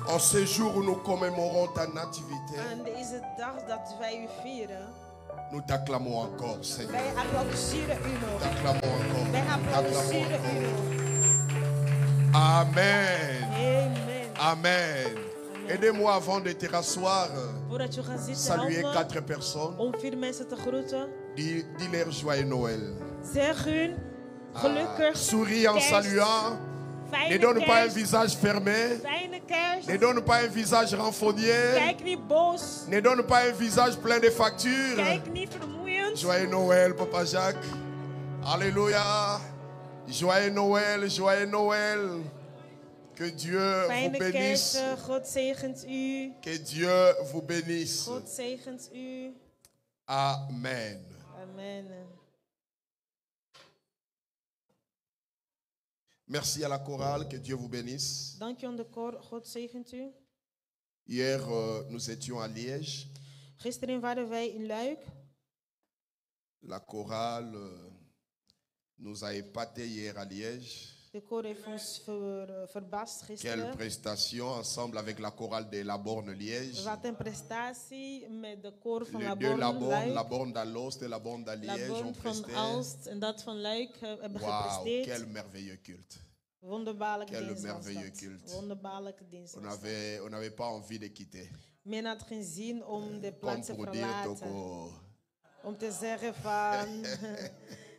En ce jour où nous commémorons ta nativité, Aan deze dag dat wij u vieren, nous t'acclamons encore, Seigneur. wij applaudisseren u nog. T'acclamons encore. Wij applaudisseren T'acclamons u encore. nog. Amen. Amen. Amen. Aidez-moi avant de te rasseoir. Voordat je gaat zitten, Saluer help me 4 personnes. om 4 mensen te groeten. Dis-leur joyeux Noël. Zeg hun gelukkig Souris en kerst. saluant. Ne Fijne donne pas un kerst. visage fermé. Fijne kerst. Ne donne pas un visage renfogné. Kijk niet boos. Ne donne pas un visage plein de factures. Kijk niet vermoeiend. Joyeux Noël, Papa Jacques. Alléluia. Joyeux Noël, joyeux Noël. Que Dieu vous Fijne bénisse. kerst. God zegent u. Que Dieu vous bénisse. God zegent u. Amen. Amen. Merci à la chorale. Que Dieu vous bénisse. Dank je aan de koor. God zegent u. Hier, nous étions à Liège. Gisteren waren wij in Luik. La chorale nous a épatés hier à Liège. De koor heeft ons verbaasd Quelle gisteren. prestation ensemble avec la chorale de La Borne Liège. We hadden een prestatie met de koor van Les La deux La Borne, Borne, Luik. La Borne d'Alost et La Borne La d'Aliège Borne ont van presté. Aalst en dat van Luik hebben Waouh, gepresteerd. quel merveilleux culte. Wonderbaarlijke Quel dienst was merveilleux dat. culte. Wonderbaarlijke dienst On was dat. n'avait pas envie de quitter. Men had geen zin om de Comme plaats te pour dire verlaten. Toko. Om te zeggen van...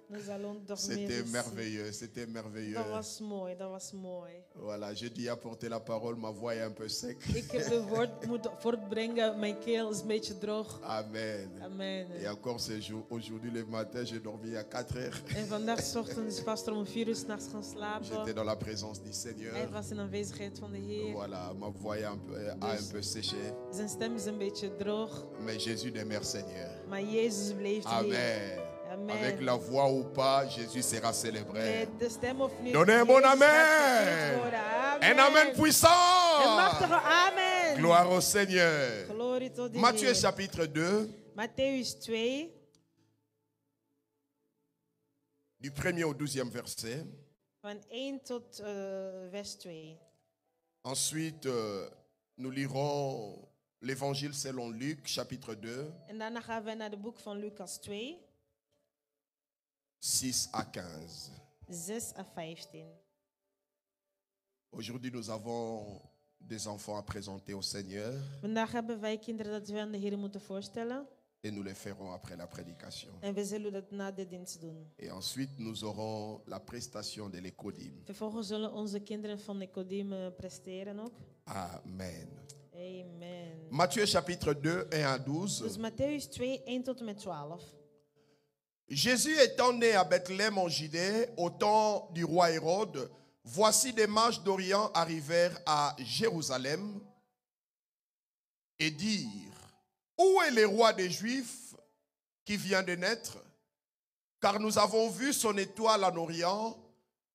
Nous allons dormir C'était ici. merveilleux, c'était merveilleux. Dat was mooi, dat was mooi. Voilà, j'ai dû apporter la parole, ma voix est un peu sec. Ik heb de woord moeten voortbrengen. Mijn keel is een beetje droog. Amen. Amen. Et encore ce jour, aujourd'hui le matin, j'ai dormi à 4 heures. En vandaag 's ochtends is pastor om 4 uur 's nachts gaan J'étais slapen. dans la présence du Hij Seigneur. was in aanwezigheid van de Heer. Voilà, ma voix est a un peu séché. Zijn stem is een beetje droog. Mais Jésus demeure Seigneur. Maar Jezus bleef de Heer. Amen. Amen. Avec la voix ou pas, Jésus sera célébré. Met de stem of niet. Donnez un bon Jezus gaat amen. gevierd worden. Amen. Un amen Een puissant. machtige amen. Gloire au Seigneur. Glorie tot de Matthieu Heer. chapitre 2, Matthäus 2, du 1er au 12e verset. van 1 tot vers 2. Ensuite, nous lirons l'évangile selon Luc, chapitre 2, En daarna gaan we naar het boek van Lucas 2, 6 à 15. 6 à 15. Aujourd'hui, nous avons des enfants à présenter au Seigneur Vandaag hebben wij kinderen dat we aan de Heer moeten voorstellen. et nous les ferons après la prédication. En we zullen dat na de dienst doen. Et ensuite, nous aurons la prestation de l'écodime. Vervolgens zullen onze kinderen van Nicodeme presteren ook. Amen. Amen. Matthieu chapitre 2, 1 à 12. Dus Matthäus 2, 1 tot en met 12. Jésus étant né à Bethléem en Judée, au temps du roi Hérode, voici des mages d'Orient arrivèrent à Jérusalem et dirent: où est le roi des Juifs qui vient de naître? Car nous avons vu son étoile en Orient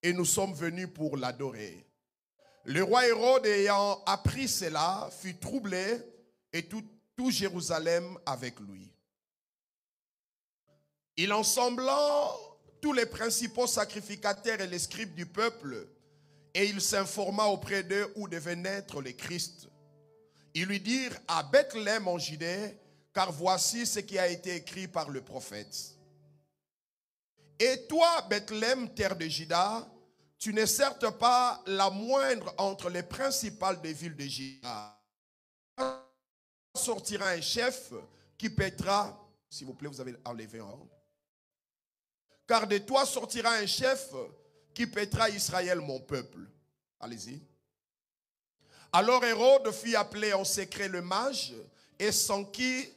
et nous sommes venus pour l'adorer. Le roi Hérode, ayant appris cela, fut troublé et tout Jérusalem avec lui. Il ensembla tous les principaux sacrificateurs et les scribes du peuple, et il s'informa auprès d'eux où devait naître le Christ. Ils lui dirent: à Bethléem en Judée, car voici ce qui a été écrit par le prophète. Et toi, Bethléem, terre de Juda, tu n'es certes pas la moindre entre les principales des villes de Juda. Sortira un chef qui paîtra, s'il vous plaît, vous avez enlevé en haut. Car de toi sortira un chef qui paîtra Israël, mon peuple. Allez-y. Alors Hérode fit appeler en secret le mage et s'enquit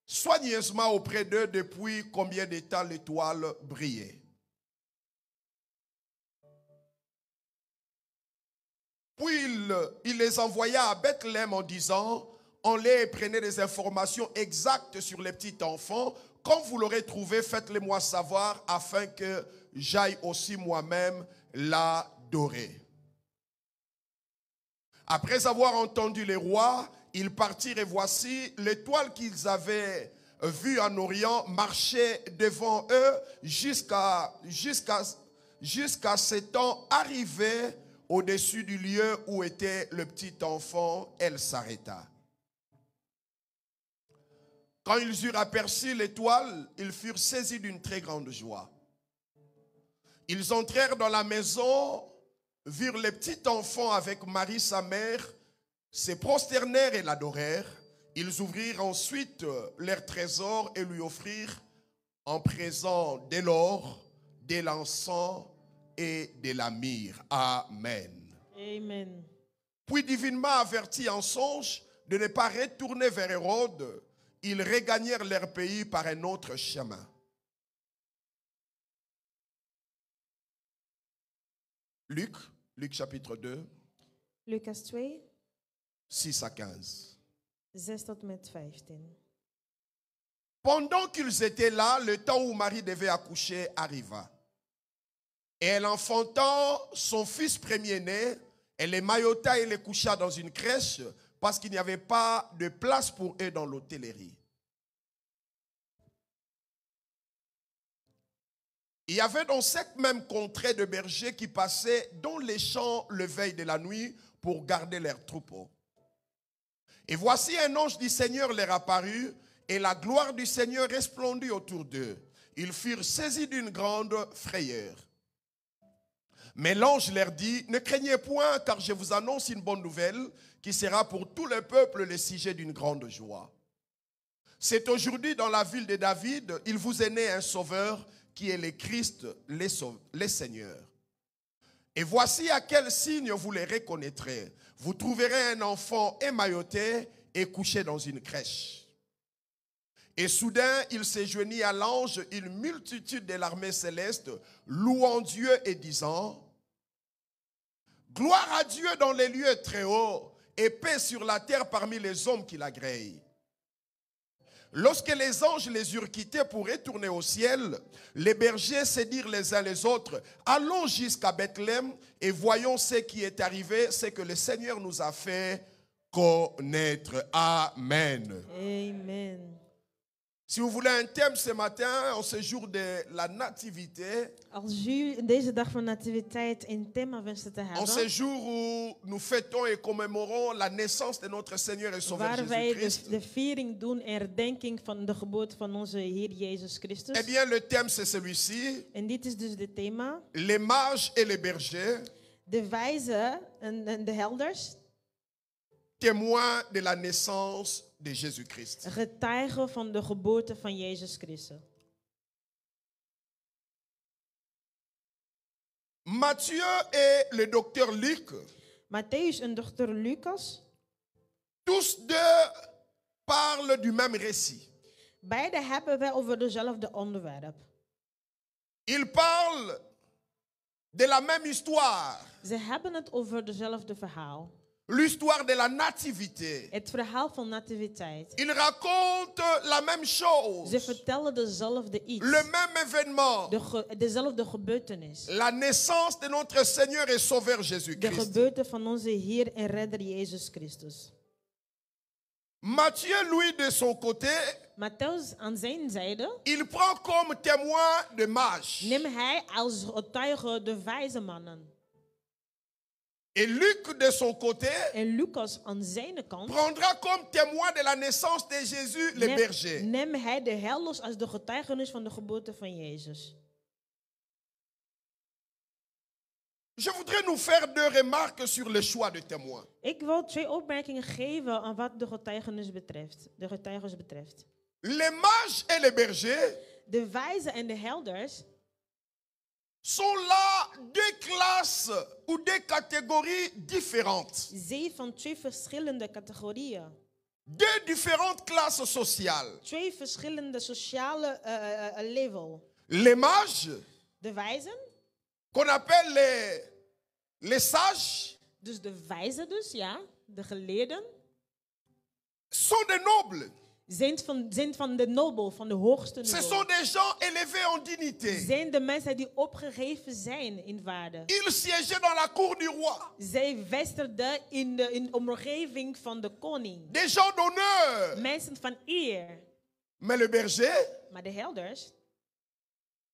soigneusement auprès d'eux depuis combien de temps l'étoile brillait. Puis il les envoya à Bethléem en disant: allez et prenez des informations exactes sur les petits enfants. Quand vous l'aurez trouvé, faites-les-moi savoir afin que j'aille aussi moi-même l'adorer. Après avoir entendu les rois, ils partirent et voici l'étoile qu'ils avaient vue en Orient marchait devant eux jusqu'à ce temps arrivé au-dessus du lieu où était le petit enfant, elle s'arrêta. Quand ils eurent aperçu l'étoile, ils furent saisis d'une très grande joie. Ils entrèrent dans la maison, virent le petit enfant avec Marie sa mère, se prosternèrent et l'adorèrent. Ils ouvrirent ensuite leurs trésors et lui offrirent en présent de l'or, de l'encens et de la myrrhe. Amen. Amen. Puis divinement avertis en songe de ne pas retourner vers Hérode, ils regagnèrent leur pays par un autre chemin. Luc chapitre 2, Lucas 2, 6 à 15. 6 tot met 15. Pendant qu'ils étaient là, le temps où Marie devait accoucher arriva. Et elle enfantant son fils premier-né, elle les maillota et les coucha dans une crèche parce qu'il n'y avait pas de place pour eux dans l'hôtellerie. Il y avait dans cette même contrée de bergers qui passaient dans les champs le veille de la nuit pour garder leurs troupeaux. Et voici un ange du Seigneur leur apparut et la gloire du Seigneur resplendit autour d'eux. Ils furent saisis d'une grande frayeur. Mais l'ange leur dit, ne craignez point car je vous annonce une bonne nouvelle qui sera pour tout le peuple le sujet d'une grande joie. C'est aujourd'hui dans la ville de David, il vous est né un sauveur qui est le Christ, le Seigneur. Et voici à quel signe vous les reconnaîtrez. Vous trouverez un enfant émailloté et couché dans une crèche. Et soudain, il se joignit à l'ange une multitude de l'armée céleste, louant Dieu et disant, gloire à Dieu dans les lieux très hauts, et paix sur la terre parmi les hommes qui l'agréent. Lorsque les anges les eurent quittés pour retourner au ciel, les bergers se dirent les uns les autres, allons jusqu'à Bethléem et voyons ce qui est arrivé, ce que le Seigneur nous a fait connaître. Amen. Amen. Si vous voulez un thème ce matin, en ce jour de la nativité, Als u deze dag van nativiteit een thema wenst te en ce hebben, jour où nous fêtons et commémorons la naissance de notre Seigneur et Sauveur waar wij Jésus-Christ, de viering doen en herdenking van de geboorte van onze Heer Jezus Christus. eh bien le thème c'est celui-ci, En dit is dus het thema. les mages et les bergers, De wijzen en de helders, témoins de la naissance de Jésus-Christ. getuigen van de geboorte van Jezus Christus. Matthieu et le docteur Luc, Matthäus en dokter Lucas, tous deux parlent du même récit. beide hebben wij over dezelfde onderwerp. Ils parlent de la même histoire, Ze hebben het over dezelfde verhaal. l'histoire de la nativité. Het verhaal van nativiteit. Ils racontent la même chose, Ze vertellen dezelfde iets. le même événement, Dezelfde gebeurtenis. la naissance de notre Seigneur et Sauveur De Jésus-Christ. geboorte van onze Heer en Redder Jezus Christus. Matthieu, lui, de son côté, Matthäus aan zijn zijde il prend comme témoin de mages. neemt hij als getuige de wijze mannen. Et Luc, de son côté, En Lucas aan zijn kant prendra comme témoin de la naissance de Jésus, le berger. neemt hij de helders als de getuigenis van de geboorte van Jezus. Je voudrais nous faire deux remarques sur le choix de témoins. Ik wil 2 opmerkingen geven aan wat de getuigenis betreft. De getuigenis betreft. Les mages et les bergers De wijzen en de helders sont là deux classes ou deux catégories différentes. zijn van 2 verschillende categorieën. Deux différentes classes sociales. 2 verschillende sociale level. Les mages, De wijzen, qu'on appelle les sages, dus de wijzen dus, ja, de geleerden, sont des nobles. zijn van de nobel, van de hoogste Ce niveau. sont des gens élevés en dignité. Zijn de mensen die opgegeven zijn in waarde. Ils siégeaient dans la cour du roi. Zij vestigden in de omgeving van de koning. Des gens d'honneur. Mensen van eer. Mais les bergers Maar de helders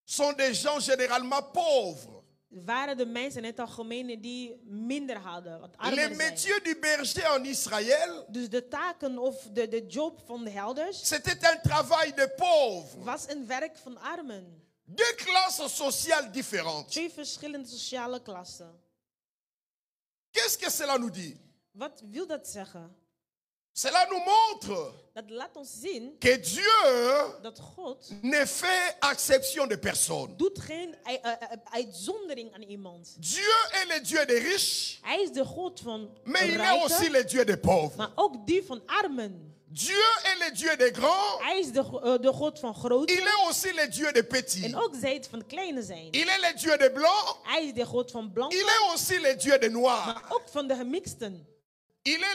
sont des gens généralement pauvres. waren de mensen in het algemeen die minder hadden. Wat Les armer zijn. métiers du berger en Israël, Dus de taken of de job van de herders c'était un travail de pauvres. was een werk van armen. Deux classes sociales différentes. 2 verschillende sociale klassen. Qu'est-ce que cela nous dit? Wat wil dat zeggen? Cela nous montre Dat laat ons zien que Dieu dat God ne fait exception de personne. doet geen uitzondering aan iemand. Dieu est le Dieu des riches, Hij is de God van mais il est aussi rijken, le Dieu des pauvres. maar ook die van armen. Dieu est le Dieu des grands, Hij is de God van il grote est aussi le Dieu des petits. en ook zij het van kleine zijn. Il est le Dieu des blancs, Hij is de God van il blanken, est aussi le Dieu des noirs. maar ook van de gemixten. Il est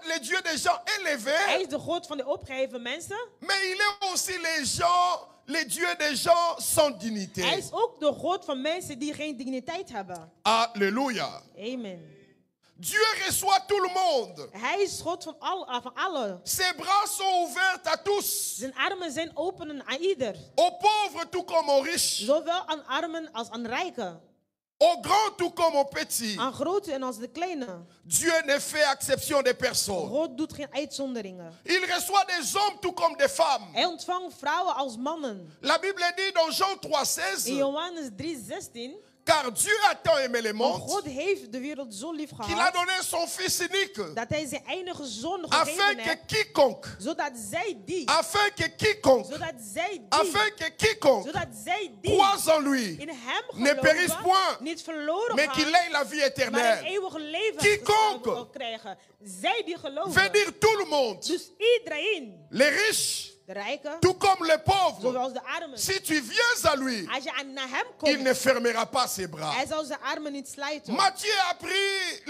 le Dieu des gens Hij élevés, is de God van de opgeheven mensen. mais il est aussi le Dieu des gens sans Hij dignité. is ook de God van mensen die geen digniteit hebben. Alléluia. Amen. Dieu reçoit tout le monde. Hij is God van allen. Ses bras sont ouverts à tous, Zijn armen zijn open aan ieder. aux pauvres tout comme aux riches, Zowel aan armen als aan rijken. aux grands tout comme aux petits. Aan grote en als de kleine. Dieu ne fait exception de personne. God doet geen uitzonderingen. Il reçoit des hommes tout comme des femmes. Hij ontvangt vrouwen als mannen. La Bible dit dans Jean In 3,16, Johannes 3:16. car Dieu a tant aimé le Want monde God heeft de wereld zo lief qu'il a gehad. donné son Fils unique, Dat hij zijn enige zoon afin gegeven que heeft. quiconque, Zodat zij die. afin que quiconque, Zodat zij die. afin que quiconque Zodat zij die. croise en lui, In hem ne périsse geloven. point, Niet verloren mais qu'il gaan. ait la vie Maar een éternelle. eeuwige leven Quiconque krijgen. Zij die geloven. veut dire tout le monde, Dus iedereen. les riches, De rijken. tout comme les pauvres. Zoals de armen. Si tu viens à lui, Als je naar hem il komt. ne fermera pas ses bras. Hij zal zijn armen niet sluiten. Matthieu a pris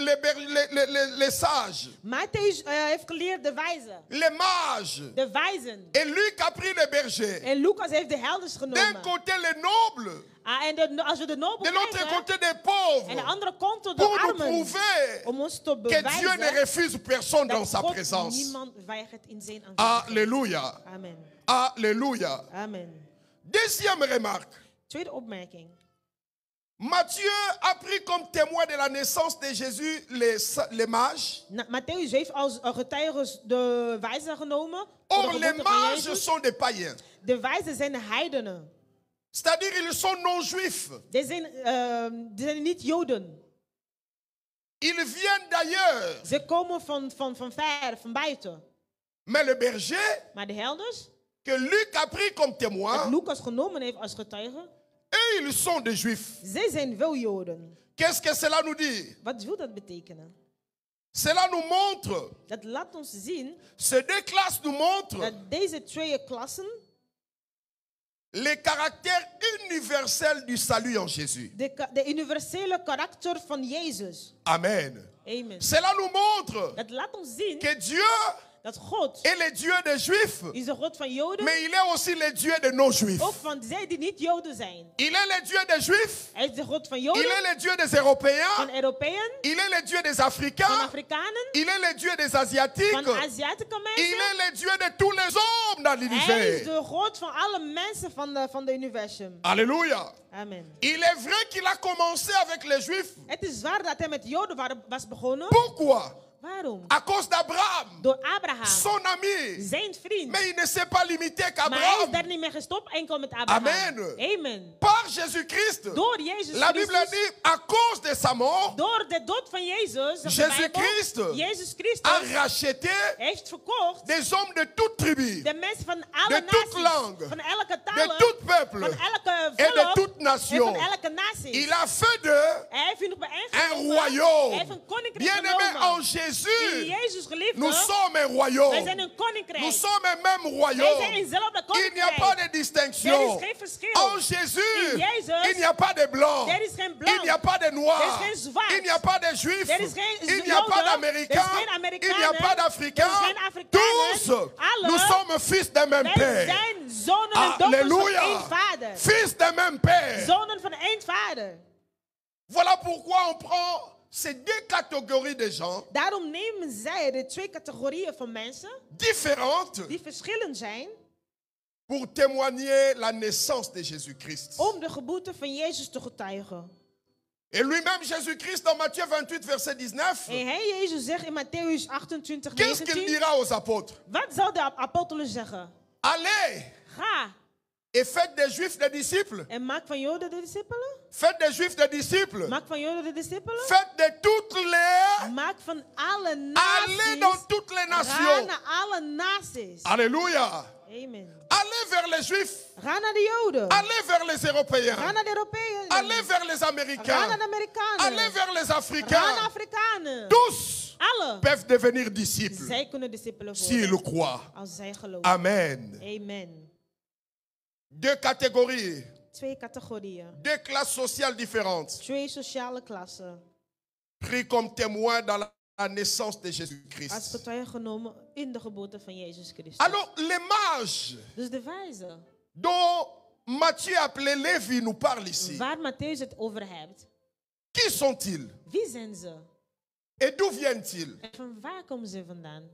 les sages, Matthäus heeft geleerd de wijzen. les mages, De wijzen. et Luc a pris les bergers. En Lucas heeft de helders D'un genomen. côté les nobles, En als we de nobel de l'autre kijken. côté des En de pauvres, andere kant de pour nous armen. prouver Om ons te que Dieu ne bewijzen refuse personne dans dat sa God présence. niemand weigert in zijn aanwezigheid. Alléluia. Amen. Alléluia. Amen. Deuxième remarque. Tweede opmerking. Matthieu a pris comme témoin de la naissance de Jésus les mages. Matthäus heeft als getuigen de wijzen genomen. voor de Or, les geboorte van mages Jezus. sont des païens. De wijzen zijn de heidenen. C'est-à-dire, ils sont non-juifs. Die zijn niet Joden. Ils viennent d'ailleurs. Ze komen van ver, van buiten. Mais le berger, Maar de helders, que Luc a pris comme dat témoin, Lucas genomen heeft als getuige, eux, ils sont des juifs. zij zijn wel Joden. Qu'est-ce que cela nous dit? Wat wil dat betekenen? Cela nous montre, Dat laat ons zien ces deux classes nous montrent dat deze 2 klassen le caractère universel du salut en Jésus. de universele karakter van Jezus. Amen. Amen. Cela nous montre Dat laat ons zien que Dieu dat God est le Dieu des Juifs, is de God van Joden, mais il est aussi le Dieu des non-Juifs. ook van zij die niet Joden zijn. Il est le Dieu des Juifs, Hij is de God van il Joden, est le Dieu des Européens, van Europeeën, il est le Dieu des van Africains, Afrikanen, il est le Dieu des Asiatiques, van Aziatische il mensen. est le Dieu de tous les hommes dans Hij is l'univers. de God van alle mensen van de universum. Alléluia. Amen. Il est vrai qu'il a commencé avec les Juifs. Het is waar dat hij met Joden was begonnen. Pourquoi? Waarom? À cause d'Abraham, Door Abraham, son ami. zijn vriend. Mais il ne s'est pas limité Maar hij is qu'Abraham. daar niet meer gestopt, enkel met Abraham. Amen. Amen. Par Jésus-Christ. Door Jezus La Bible Christus, dit, à cause de sa mort, door de dood van Jezus, zegt de Jésus Bijbel, Christ Jezus a Christus racheté heeft verkocht des hommes de toute tribu, de mensen van alle de toute naties, langue, van elke de taal, tout peuple van elke et de volk toute en nation. van elke natie. Il a fait d'eux Hij heeft hun un beëindigd. Hij royaume. heeft een koninkrijk Bien-aimés genomen. en Jésus, In Jezus geliefde, nous sommes un wij royaume. zijn een koninkrijk. Nous sommes un même Wij zijn royaume. eenzelfde Il n'y a koninkrijk. pas de Er distinction. is geen verschil. En Jésus, In Jezus, il n'y a pas de blanc. er is geen blanc. Il n'y a pas de Er noirs. is geen zwart. Il n'y a pas de juifs. Er is geen Il n'y a pas Joden. d'Américains. Er is geen Il Amerikanen. n'y a pas Er d'Africains. is geen Afrikanen. Tous, Alle. nous sommes fils d'un même Wij père. zijn zonen en dochters van Alléluia. één vader. Fils d'un même père. Zonen van één vader. Voilà pourquoi on prend ces deux catégories de gens Daarom nemen zij de 2 categorieën van mensen différentes die verschillend zijn pour témoigner la naissance de Jésus-Christ. om de geboorte van Jezus te getuigen. Et lui-même, Jésus-Christ, dans Matthieu 28, verset 19, En hij, Jezus, zegt in Matthäus 28, qu'est-ce qu'il 19. dira aux apôtres? Wat zal de apostelen zeggen? Allez Ga et faites des Juifs des disciples. en maak van Joden de discipelen. Faites des Juifs des disciples. Maak van Joden de discipelen. Faites de toutes les... Maak van alle Allez dans naties. toutes les Ga nations. naar alle naties. Alléluia. Amen. Allez vers les Juifs. Ga naar de Joden. Allez vers les Européens. Ga naar de Europeeën. Allez vers les Ga Américains. naar de Amerikanen. Allez vers les Ga naar Africains. Afrikanen. Tous Alle. peuvent devenir disciples Zij kunnen discipelen s'ils worden. croient. Als zij geloven. Amen. Amen. Deux catégories, Twee categorieën. deux classes sociales différentes, Twee sociale klassen. pris comme témoins dans la naissance de Als Jésus-Christ. getuige genomen in de geboorte van Jezus Christus. Alors, les mages Dus de wijzen. dont Matthieu appelé Lévi nous parle ici. Waar Matthäus het over hebt. Qui sont-ils? Wie zijn ze? Et d'où viennent-ils? En van waar komen ze vandaan?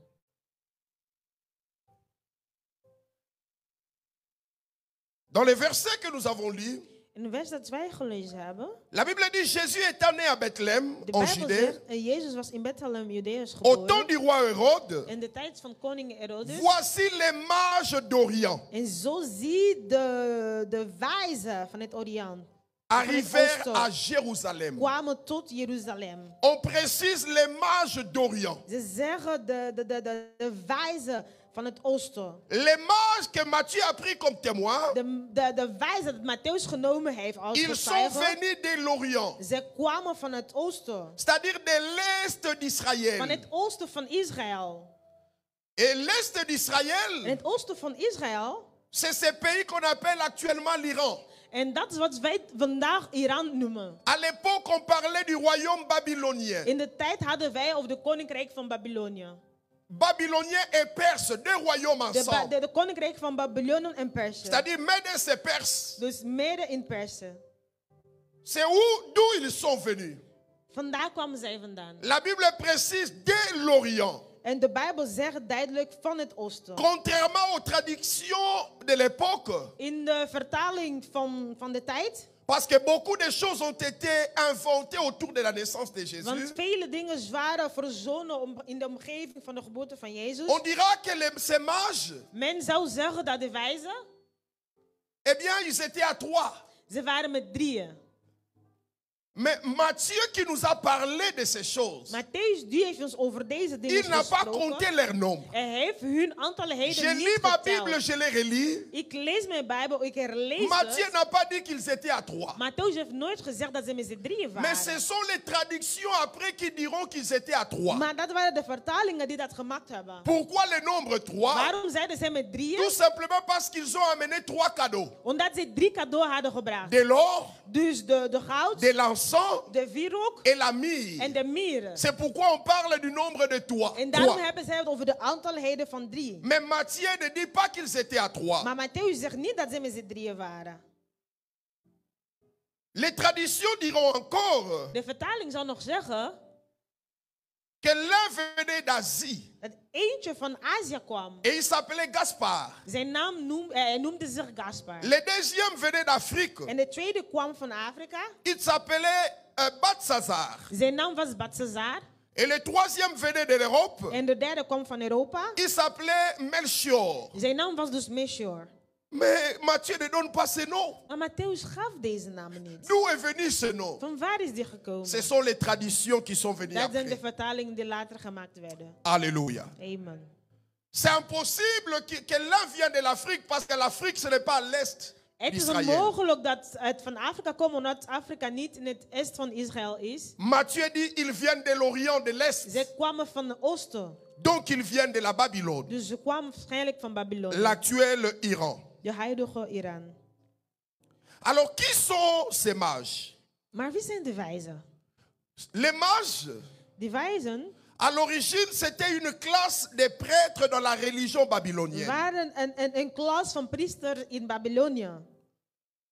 Dans les versets que nous avons lus, In de vers dat wij gelezen hebben. la Bible dit Jésus est né à Bethléem, De en Bijbel Judée, zegt, Jezus was in Bethlehem, Judeus au temps geboren. du roi Hérode. In de tijd van koning Herodes. Voici les mages d'Orient En zo zie de wijzen van het Orient. arrivèrent à Jérusalem. Kwamen tot Jeruzalem. On précise les mages d'Orient. Ze zeggen de wijzen van het oosten. Les mages que Matthieu a pris comme témoins, De wijzen dat Matthäus genomen heeft als ils sont getuige. venus de l'Orient, Ze kwamen van het oosten. c'est-à-dire de l'Est Van d'Israël. het oosten van Israël. Et l'Est En d'Israël, het oosten van Israël. c'est ce pays qu'on appelle actuellement l'Iran. En dat is wat wij vandaag Iran noemen. À l'époque, on parlait du royaume babylonien. In de tijd hadden wij over de koninkrijk van Babylonië. Babylonien et Perse, deux royaumes ensemble. De koninkrijk van Babylonië en Perse. C'est-à-dire Médès et Perse. Dus midden in Perse. C'est d'où ils sont venus. Vandaar kwamen zij vandaan. La Bible précise de l'Orient. En de Bijbel zegt duidelijk van het oosten. Contrairement aux traditions de l'époque, In de vertaling van de tijd. parce que beaucoup de choses ont été inventées autour de la naissance de Jésus, Want vele dingen waren verzonnen in de omgeving van de geboorte van Jezus. on dira que ces mages, Men zou zeggen dat de wijzen, eh bien, ils étaient à trois. ze waren met drieën. Mais Matthieu qui nous a parlé de ces choses, Matthäus die heeft ons over deze dingen il n'a pas gesproken. compté leur nombre. Hij heeft hun aantalligheden Je niet lis ma geteld. Bible, je les relis. Ik lees mijn Bijbel, ik herlees Matthieu het. n'a pas dit qu'ils étaient à trois. Matthäus heeft nooit gezegd dat ze met z'n drieën waren. Mais ce sont les traductions après qui diront qu'ils étaient à trois. Maar dat waren de vertalingen die dat gemaakt hebben. Pourquoi le nombre 3? Waarom zeiden ze met drieën? Tout simplement parce qu'ils ont amené 3 cadeaux. Omdat ze 3 cadeaux hadden gebracht. De l'or, Dus de goud, de l'encens de wierook et la myrrhe. en de mieren. C'est pourquoi on parle du nombre de 3. En daarom hebben ze het over de aantalheden van 3. Mais Matthieu ne dit pas qu'ils étaient à 3. Maar Matthäus zegt niet dat ze met z'n drieën waren. Les traditions diront encore De vertaling zou nog zeggen que l'un venait d'Asie dat eentje van Azië kwam. et il s'appelait Gaspard. Zijn naam noemde zich Gaspar. Le deuxième venait d'Afrique. En de tweede kwam van Afrika. Il s'appelait Batsazar. Zijn naam was Batsazar. Et le troisième venait de l'Europe. En de derde kwam van Europa. Il s'appelait Melchior. Zijn naam was dus Melchior. Mais Matthieu ne donne pas ce nom. Maar Matthäus gaf deze namen niet. D'où est venu ce nom? Van waar is die gekomen? Ce sont les traditions qui sont venues Dat zijn de après. vertalingen die later gemaakt werden. Alléluia. Amen. C'est impossible que l'un vienne de l'Afrique parce que l'Afrique ce n'est pas l'Est Het is d'Israël. onmogelijk dat het van Afrika komt omdat Afrika niet in het est van Israël is. Matthieu dit ils viennent de l'Orient, de l'Est. Ze kwamen van het oosten. Donc ils viennent de la Babylone, Dus ze kwamen waarschijnlijk van Babylonië. l'actuel Iran. De huidige Iran. Alors qui sont ces mages? Maar wie zijn de wijzen? Les mages, De wijzen à l'origine, c'était une classe de prêtres dans la religion babylonienne. waren een klas van priesters in Babylonië.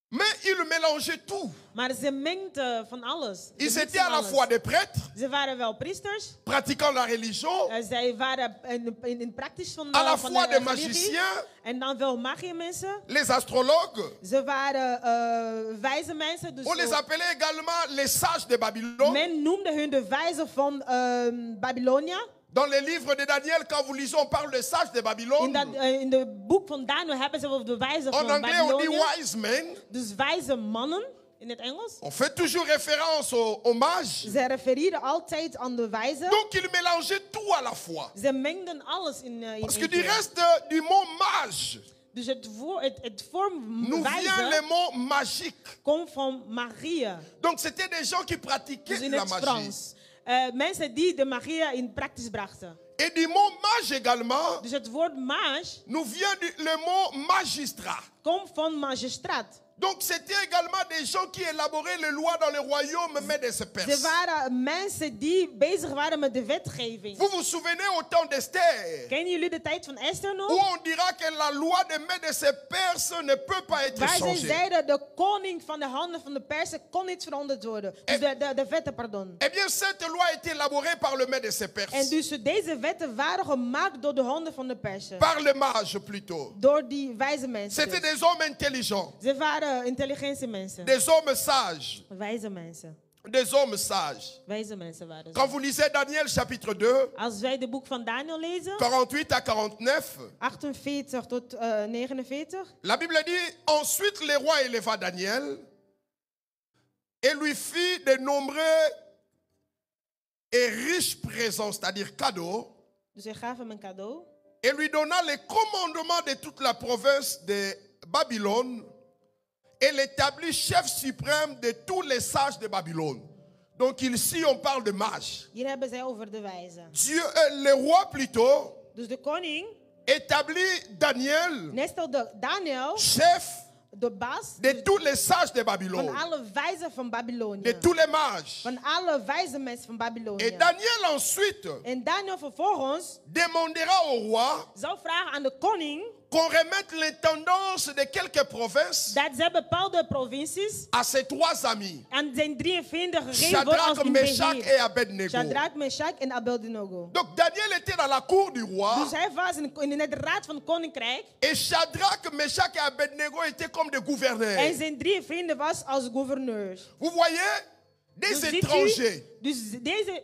Mais ils mélangeaient tout. Maar ze mengden van alles. Ze Ils mixten étaient à la alles. fois des prêtres, Ze waren wel priesters. pratiquant la religion, Zij waren in praktisch van à la van fois des religie. magiciens, En dan wel magie-mensen. les astrologues. Ze waren wijze mensen. Dus On les appelait également les sages de Babylone. men noemde hun de wijzen van Babylonia. Dans les livres de Daniel, quand vous lisez, on parle de sages de Babylone. In de boek van Daniel hebben ze over de wijzen En van anglais, on dit Babylonia. wise men. Dus wijze mannen in het Engels. On fait toujours référence aux mages. Ze refereren altijd aan de wijzen. Donc, ils mélangeaient tout à la fois. Ze mengden alles in Parce que één du keer. reste du mot mage, Dus het vorm nous vient le wijze mot magique. komt van Magie. Donc, c'était des gens qui pratiquaient Dus in la het magie. Frans. Mensen die de magie in praktisch brachten. Et du mot mage également, Dus het woord mage nous vient le mot magistrat. komt van magistraat. Donc, c'était également des gens qui élaboraient les lois dans le royaume, mais de ces Ze Perses. waren mensen die bezig waren met de wetgeving. Vous vous souvenez au temps d'Esther, Kennen jullie de tijd van Esther nog? où on dira que la loi de Médecins perses ne peut pas être Waar zij changée. zeiden, de koning van de handen van de Persen kon niet veranderd worden. Dus de wetten, pardon. Eh bien, cette loi a été élaborée par le Médecins En perses. dus deze wetten waren gemaakt door de handen van de Persen. Par les mages plutôt. Door die wijze mensen. C'était Dus. des hommes intelligents. Ze waren intelligente mensen. Des hommes sages. Wijze mensen. Des hommes sages. Wijze mensen waren ze. Quand vous lisez Daniel chapitre 2, Als wij de boek van Daniel lezen, 48 à 49, 48 tot 49. la Bible dit, ensuite le roi éleva Daniel et lui fit de nombreux et riches présents, c'est-à-dire cadeaux, Dus hij gaf hem een cadeau. et lui donna les commandements de toute la province de Babylone et l'établit chef suprême de tous les sages de Babylone. Donc ici on parle de mages. Hier hebben zij over de wijze. Dieu, le roi plutôt, Dus de koning établit Daniel nestelde Daniel, chef de baas de tous les sages de van Babylone, alle wijzen van Babylonie. de tous les mages. Van alle wijze mensen van Et Babylonie. Daniel ensuite En Daniel vervolgens demandera au roi zou vragen aan de koning qu'on remette l'intendance de quelques provinces dat zij bepaalde provincies à ses trois amis, aan zijn 3 vrienden gegeven worden als Shadrach, in Meshach beheer. et Abednego. Shadrach, Meshach en Abednego. Donc Daniel était dans la cour du roi Dus hij was in de raad van het koninkrijk. et Shadrach, Meshach et Abednego étaient comme des En gouverneurs. zijn 3 vrienden was als gouverneurs. Vous voyez, des Dus ziet u, étrangers, dus deze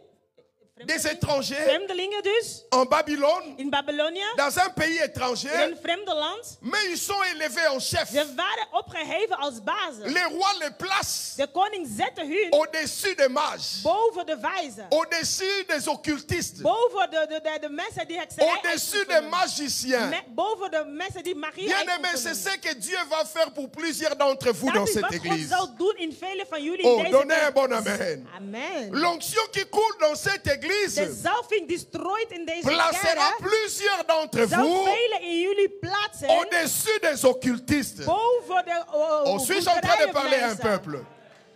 des étrangers vreemdelingen dus en Babylone, in Babylonia, dans un pays in étranger, een vreemde land. mais ils sont élevés en chef. Ze waren opgeheven als bazen. Le roi les place De koning zette hun au-dessus des mages, boven de wijzen. au-dessus des occultistes, Boven de mensen die hekserij au-dessus des uitoefenen. magiciens. Boven de mensen die magie Bien-aimés, c'est uitoefenen. ce que Dieu va faire pour plusieurs d'entre vous Dat dans is cette wat God église. zal doen in vele van jullie Oh, in deze donnez un kerk. bon amen. Amen. L'onction qui coule dans cette De église zalving die strooit in deze placera kerk plusieurs d'entre zal vous velen in jullie plaatsen au-dessus des occultistes. boven de On suis en train de parler à un mensen. peuple.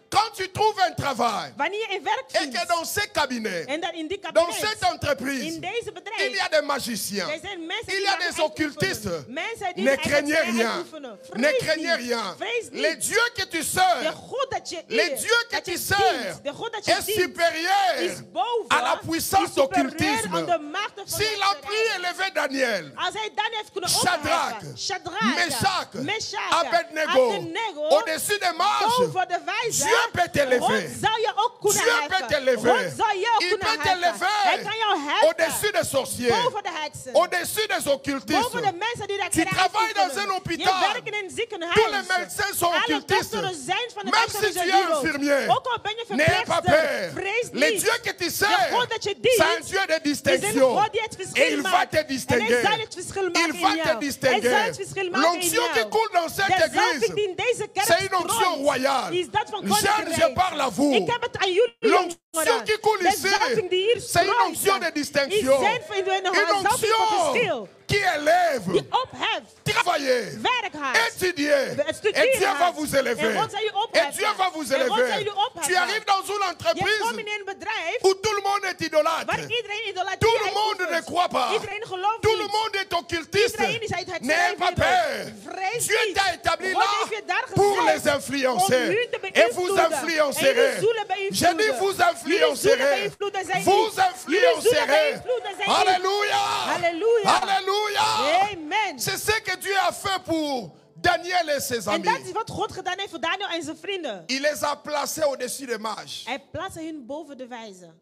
Quand tu trouves un travail Wanneer je een werk et vindt que dans ces cabinets, en dat in die dans kabinet, cette entreprise, in deze il bedrijf, y a des magiciens, er zijn mensen il die y a magie des occultistes. uitoefenen. Mensen die Ne de craignez hekserij rien. uitoefenen. Ne Vrees craignez niet. rien. Vrees Le niet. Dieu que tu De sers, God dat je le eert, Dieu que dat tu je sers dient, de God dat je est dient, supérieur is boven, à la puissance is superieur d'occultisme. aan de machten van de S'il a pu hekserij. élever Daniel, Als hij Daniel heeft kunnen Shadrach, opheffen, Shadrach, Meshach, Abednego, au-dessus des mages, boven de wijze, Dieu peut t'élever. God zal je ook kunnen Dieu heffen. peut t'élever. God zal je ook Il kunnen peut heffen. Hij t'élever kan jou heffen. au-dessus des sorciers, Boven de heksen. au-dessus des occultistes. Boven de mensen die de Tu hekserij travailles dans uitoefenen. un hôpital. Je werkt in een ziekenhuis. Tous les médecins sont Alle occultistes. dokteren zijn van de Même si tu es infirmier, Ook al ben je n'aie pas verpleegster, peur. vrees Le niet. Dieu que tu De sers, God dat je dient, c'est un Dieu de is een distinction. God die het Et verschil il va maakt. te En hij distinguer. zal het verschil maken Il in va te jou. Hij zal distinguer. het verschil maken in L'onction qui jou. coule dans cette De zalving église, die in deze kerk c'est une onction strooit, royale. is dat van Jeunes, koninkrijk. je parle à vous. Ik heb het aan jullie L'onction jongeren. qui coule De ici, zalving die hier c'est une strooit, onction de distinction. is zijn van een Une zalving van onction verschil. qui élève, Die opheft. qui travailler, Werk hard. étudier, Studeer et Dieu va hard. vous élever. En God zal je Et opheffen. Dieu va vous En God zal élever. jullie opheffen. Tu arrives dans une Je komt entreprise in een bedrijf où tout le monde est idolâtre. waar iedereen idolatrie Tout le monde ne uitoefent. croit pas. Iedereen gelooft Tout le niet. monde est occultiste. Iedereen is uit het N'aie pas peur. Vrees Dieu niet. t'a établi God là heeft je daar pour gezet les influencer. om hun te Et vous beïnvloeden. influencerez. En jullie zullen J'ai dit beïnvloeden. vous Jullie zullen influencerez. beïnvloeden zijn Vous niet. Jullie zullen influencerez. beïnvloeden zijn niet. Alléluia. Halleluja. Alléluia. Amen. C'est ce que Dieu a fait pour Daniel et ses En amis. dat is wat God gedaan heeft voor Daniel en zijn vrienden. Il les a placés au-dessus des mages. Hij plaatste hun boven de wijzen.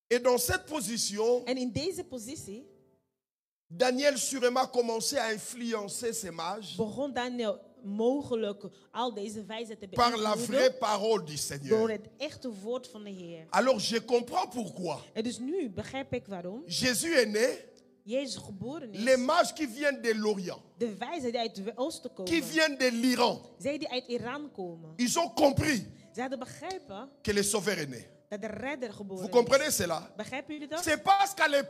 Et dans cette position, En in deze positie Daniel sûrement commençait à influencer ces mages begon Daniel mogelijk al deze wijzen te par la vraie beïnvloeden parole du door Seigneur. het echte woord van de Heer. Alors je comprends pourquoi. En dus nu begrijp ik waarom Jésus est né, Jezus geboren les is. mages qui viennent de l'Orient, De wijzen die uit het oosten qui komen. viennent de l'Iran, Zij die uit Iran komen. ils ont compris Zij hadden begrepen que le Sauveur est né. dat de redder Vous geboren is. comprenez cela? Begrijpen jullie dat? C'est parce qu'à l'époque,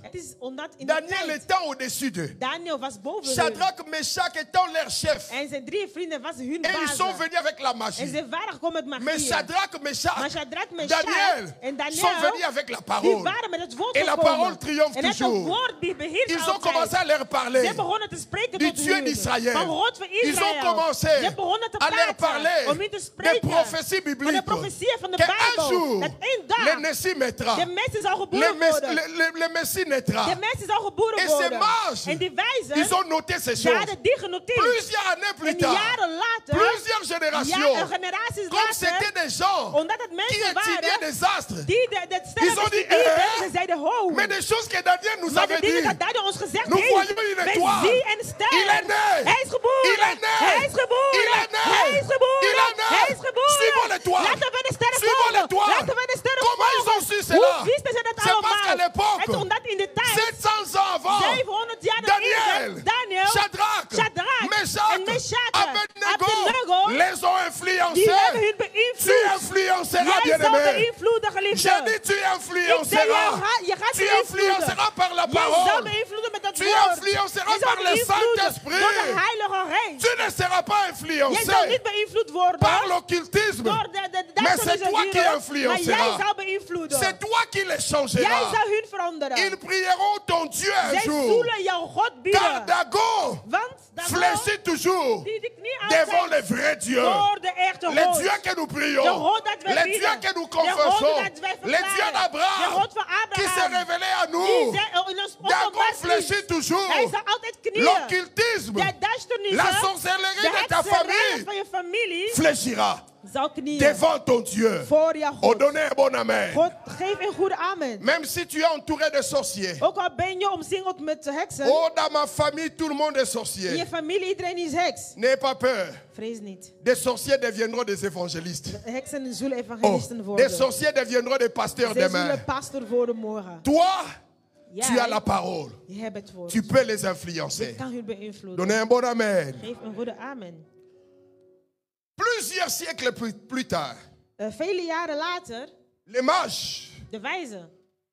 Het is omdat in de Daniel tijd étant au-dessus d'eux, Daniel was boven hun. Shadrach, Meshach étant leur chef, En zijn 3 vrienden was hun et ils sont baas. venus avec la En magie. ze waren gekomen met Mais magie. Shadrach, Maar Meshach, Shadrach, Meshach Daniel en sont venus Daniel, avec la die parole. waren met het woord Et la gekomen. parole triomphe En het toujours. woord die beheerst Ils ont commencé altijd. à leur parler Ze begonnen te spreken du tot Dieu hun. d'Israël. Van God van Ils Israël. ont commencé Ze begonnen te à leur praten. parler Om hun te des spreken. prophéties Van de bibliques. profetieën van de Qu'un Bijbel. jour, Dat één dag le Messie mettra. de Messie zal Le, geboren worden. le Messie naîtra. De Messie zal geboren Et ces worden. mages, En die wijzen, ils ont noté ces ze choses. hadden die genoteerd. Plusieurs années plus En die tard, jaren later, plusieurs générations, generaties comme later, c'était des gens omdat het qui mensen étudiaient waren des astres, die de sterren Ils ont dit, bestuderen, ze zeiden, ho. mais des choses que Daniel nous Maar de avait dingen dit. dat Daniel ons gezegd Nous heeft, voyons une wij étoile. zien een ster. Il est né. Hij is geboren. Il est né. Hij is geboren. Il est né. Hij is geboren. Il est né. Hij is geboren. Suivons l'étoile. Laten we de sterren Suivons volgen. l'étoile. Laten we de sterren Comment ils volgen. ont su cela? Hoe wisten ze dat C'est parce allemaal? qu'à l'époque, Het is omdat in de tijd, 700 ans avant, 700 jaar Daniel, eerder, Daniel, Shadrach, Meshach, en Meshach, Abednego Abednego, les ont die influencés. hebben hun Tu beïnvloed. influenceras, Jij zal bien-aimé. beïnvloeden, geliefde. J'ai dit tu Ik zei, influenceras. je gaat Tu beïnvloeden. influenceras par la Jij zal parole. beïnvloeden met dat Tu woord. influenceras Je zal par le beïnvloeden Saint-Esprit. door de Heilige Geest. Tu ne seras pas Jij influencé zal niet beïnvloed worden par l'occultisme. door de Mais c'est duisternis toi en qui wereld, maar influenceras. jij zal beïnvloeden. C'est toi qui les Jij changeras. zal hun veranderen. Ils prieront ton Dieu un Zij jour. zullen jouw God Car bieden. Dagon Want Dagon fléchit toujours die de knie devant aanzet le vrai Dieu. voor de echte Le God. Dieu que nous De prions. God dat wij Le bieden. Dieu que nous De God confessons. dat wij Le Dieu verklaren. De d'Abraham God van qui s'est Abraham. révélé à Die nous. in ons Dagon openbaar fléchit is. toujours. Hij zal altijd knieën. L'occultisme, De duisternis, la sorcellerie de ta hekserij famille van je familie fléchira zal knieën devant ton Dieu. voor jouw Oh, God. donnez un bon amen. God, geef een goede amen. Même si tu es entouré de sorciers. Ook al ben je omsingeld met heksen. Oh, dans ma famille, tout le monde est In je sorcier. familie, iedereen is heks. N'aie pas peur. Vrees niet. Des sorciers deviendront des évangélistes. De heksen zullen Oh, evangelisten des worden. sorciers deviendront des pasteurs Zij demain. zullen pastor worden morgen. Toi, tu as la Jij, parole. je hebt het woord. Tu peux les Je influencer. kan hun beïnvloeden. Donnez un bon amen. Geef een goede amen. Plusieurs siècles plus tard, Vele jaren later, les mages de wijzen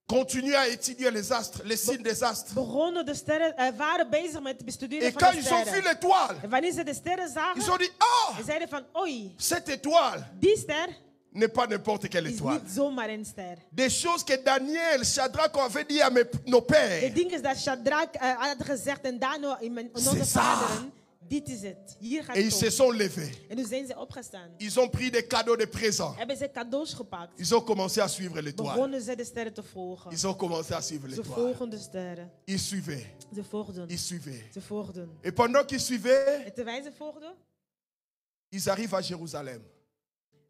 continuent à étudier les astres, les signes des astres. begonnen de sterren, waren bezig met het bestuderen Et van quand de ils ont vu sterren. l'étoile, En wanneer ze de sterren zagen, ils ont dit, ah, ze zeiden van, oei, cette étoile die ster n'est pas n'importe quelle is étoile. niet zomaar een ster. Des choses que Daniel, Shadrach avaient dit à nos De pères. dingen dat Shadrach had gezegd en Daniel in onze C'est ça. vaderen, dit is het. Hier gaat Et ils het se om. sont levés. En toen zijn ze opgestaan. Ils ont pris des cadeaux, des présents. Hebben ze cadeaus gepakt. Ils ont commencé à suivre l'étoile. Begonnen ze de sterren te volgen. Ils ont commencé à suivre Ze l'étoile. volgen de sterren. Ils suivaient. Ze volgden. Ils suivaient. Ze volgden. Et pendant qu'ils suivaient, En terwijl ze volgden, ils arrivent à Jérusalem.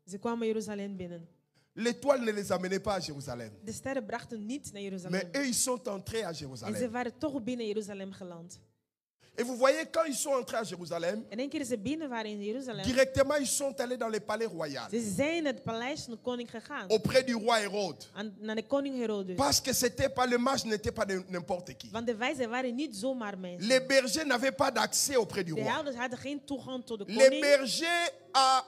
ze kwamen Jeruzalem binnen. L'étoile ne les amenait pas à Jérusalem. De sterren brachten niet naar Mais Jeruzalem. eux, ils sont entrés à En ze Jérusalem. waren toch binnen Jeruzalem geland. Et vous voyez, quand ils sont entrés à Jérusalem, En één keer ze binnen waren in Jeruzalem, directement, ils sont allés dans le palais royal, ze zijn naar het paleis van de koning gegaan. auprès du roi Hérode. Naar de koning Herodes. Parce que c'était pas le mage n'était pas de n'importe qui. Want de wijzen waren niet zomaar mensen. Les bergers n'avaient pas d'accès auprès du De roi. herders hadden geen toegang tot de Les koning. bergers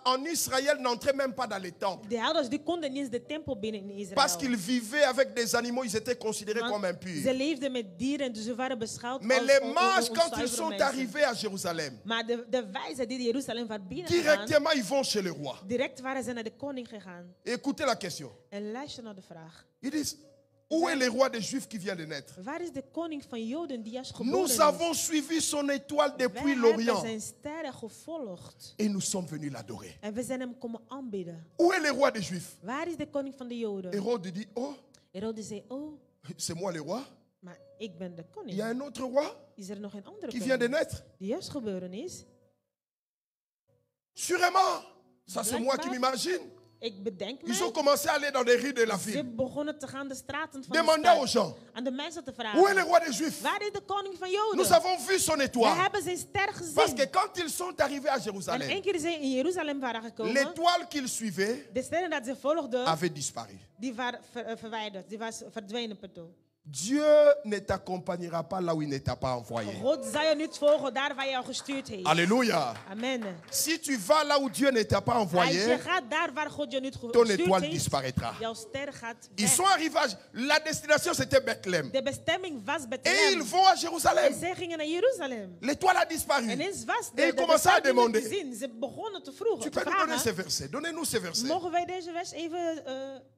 en Israël n'entraient même pas dans les temples. De ouders die konden niet eens de tempel binnen in Israël. Parce qu'ils vivaient avec des animaux, ils étaient considérés Want comme impurs. ze leefden met dieren, dus ze waren beschouwd Mais als les mages, quand onzuivere ils sont mensen. arrivés à Jérusalem, Maar de wijzen die Jeruzalem waren binnengegaan, directement ils vont chez le roi. direct waren ze naar de koning gegaan. Et écoutez la question. En luister naar de vraag. Ils disent, où est le roi des Juifs qui vient de naître? Waar is de koning van Joden die juist geboren Nous is? avons suivi son étoile Wij depuis hebben l'Orient zijn sterren gevolgd. et nous sommes venus l'adorer. En we zijn hem komen aanbidden. Où est le roi des Juifs? Waar is de koning van de Joden? Hérode dit, oh, Herodes zei, oh, c'est moi le roi. maar ik ben de Il y a koning. un autre roi Is er nog een andere qui vient de koning naître. die juist geboren is? Sûrement, ça c'est moi qui m'imagine. Ik bedenk Ils ont mij. commencé à aller dans les rues de la Ze ville. begonnen te gaan de straten van Demandez de aux stad. gens, Aan de mensen te où est le vragen. roi des Juifs? Waar is de koning van Nous Joden? avons vu son We étoile. hebben zijn ster Parce que gezien. quand ils sont arrivés à En Jérusalem, één keer zijn in Jeruzalem waren gekomen. l'étoile qu'ils suivaient De sterren dat ze volgden, avait disparu. die waren verwijderd. Die was verdwenen, pardon. Dieu ne t'accompagnera pas là où il ne t'a pas envoyé. God zal je niet volgen daar waar je al gestuurd heeft. Alléluia. Amen. Si tu vas là où Dieu ne t'a pas Als envoyé, je gaat daar waar God je niet ton gestuurd étoile heeft, disparaîtra. jouw ster gaat Ils weg. sont arrivés la destination c'était Bethléem. De bestemming was Et ils Bethlehem. vont à En Jérusalem. zij gingen naar Jeruzalem. L'étoile a disparu. En eens was Et ils de commençaient à bestemming demander. te zien. Ze begonnen te Tu vroegen, peux te nous donner ces vragen. versets. Donnez-nous ces versets. Mogen wij deze vers even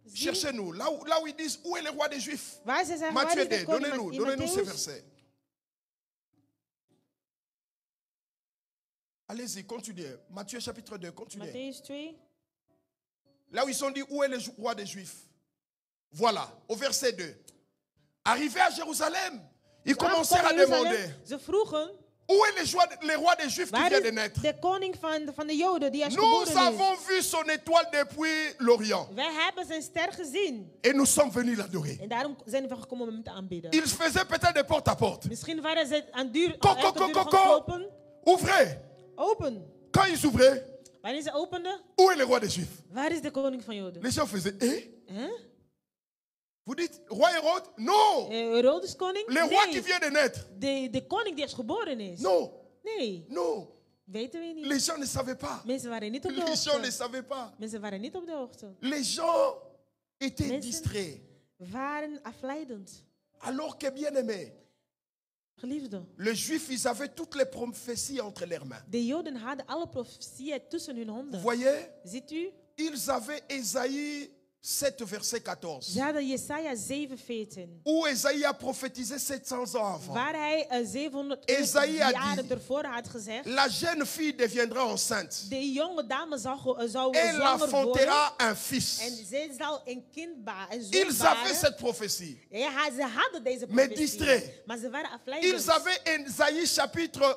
zien? Cherchez-nous. Là où ils disent où est le roi des Juifs. Waar ze zeggen, waar Matthieu is de 2. koning Donnez-nous in ces Matthäus? versets. Allez-y, continuez. Matthieu chapitre 2, continuez. Matthäus 2. Là où ils sont dit où est le roi des Juifs. Voilà, au verset 2. Arrivés à Jérusalem, ils commencèrent à demander Ze vroegen, où est le roi des Juifs qui waar vient de is naître. de koning van de Joden die is Nous geboren is? avons vu son étoile depuis l'Orient Wij hebben zijn ster gezien. et nous sommes venus l'adorer. En daarom zijn we gekomen om hem te aanbidden. Ils faisaient peut-être de porte à porte. Misschien waren ze aan duur Coco, elke deur coco, gaan coco. kloppen. Ouvrez. Open. Quand ils ouvraient, Wanneer ze openden, où est le roi des Juifs? waar is de koning van Joden? Les gens faisaient, Hein? Vous dites, roi Hérode? Non. Herodes koning? Le roi qui Nee. vient de naître? De koning die is geboren is? Non. Nee, Non. weten we niet. Les gens ne savaient pas. Mensen waren niet op de Les gens ne hoogte. savaient pas. Mensen waren niet op de hoogte. Les gens étaient Mensen distraits. waren afleidend. Alors que bien aimés, Geliefde, les Juifs, ils avaient toutes les prophéties entre leurs mains. de Joden hadden alle profetieën tussen hun Vous handen. voyez, Ziet u? ils avaient Ésaïe 7, verset 14. Ze hadden Jesaja 7:14. Où Ésaïe a prophétisé 700 ans avant. Waar hij 700 Esaïe a jaren dit, ervoor had gezegd. la jeune fille deviendra enceinte. De jonge dame zou Elle zwanger worden. enfantera un fils. En zij zal een kind baren. Ils avaient cette prophétie. Ja, ze hadden deze Mais profetie. distraits. Maar ze waren afleidend. Ils avaient Ésaïe chapitre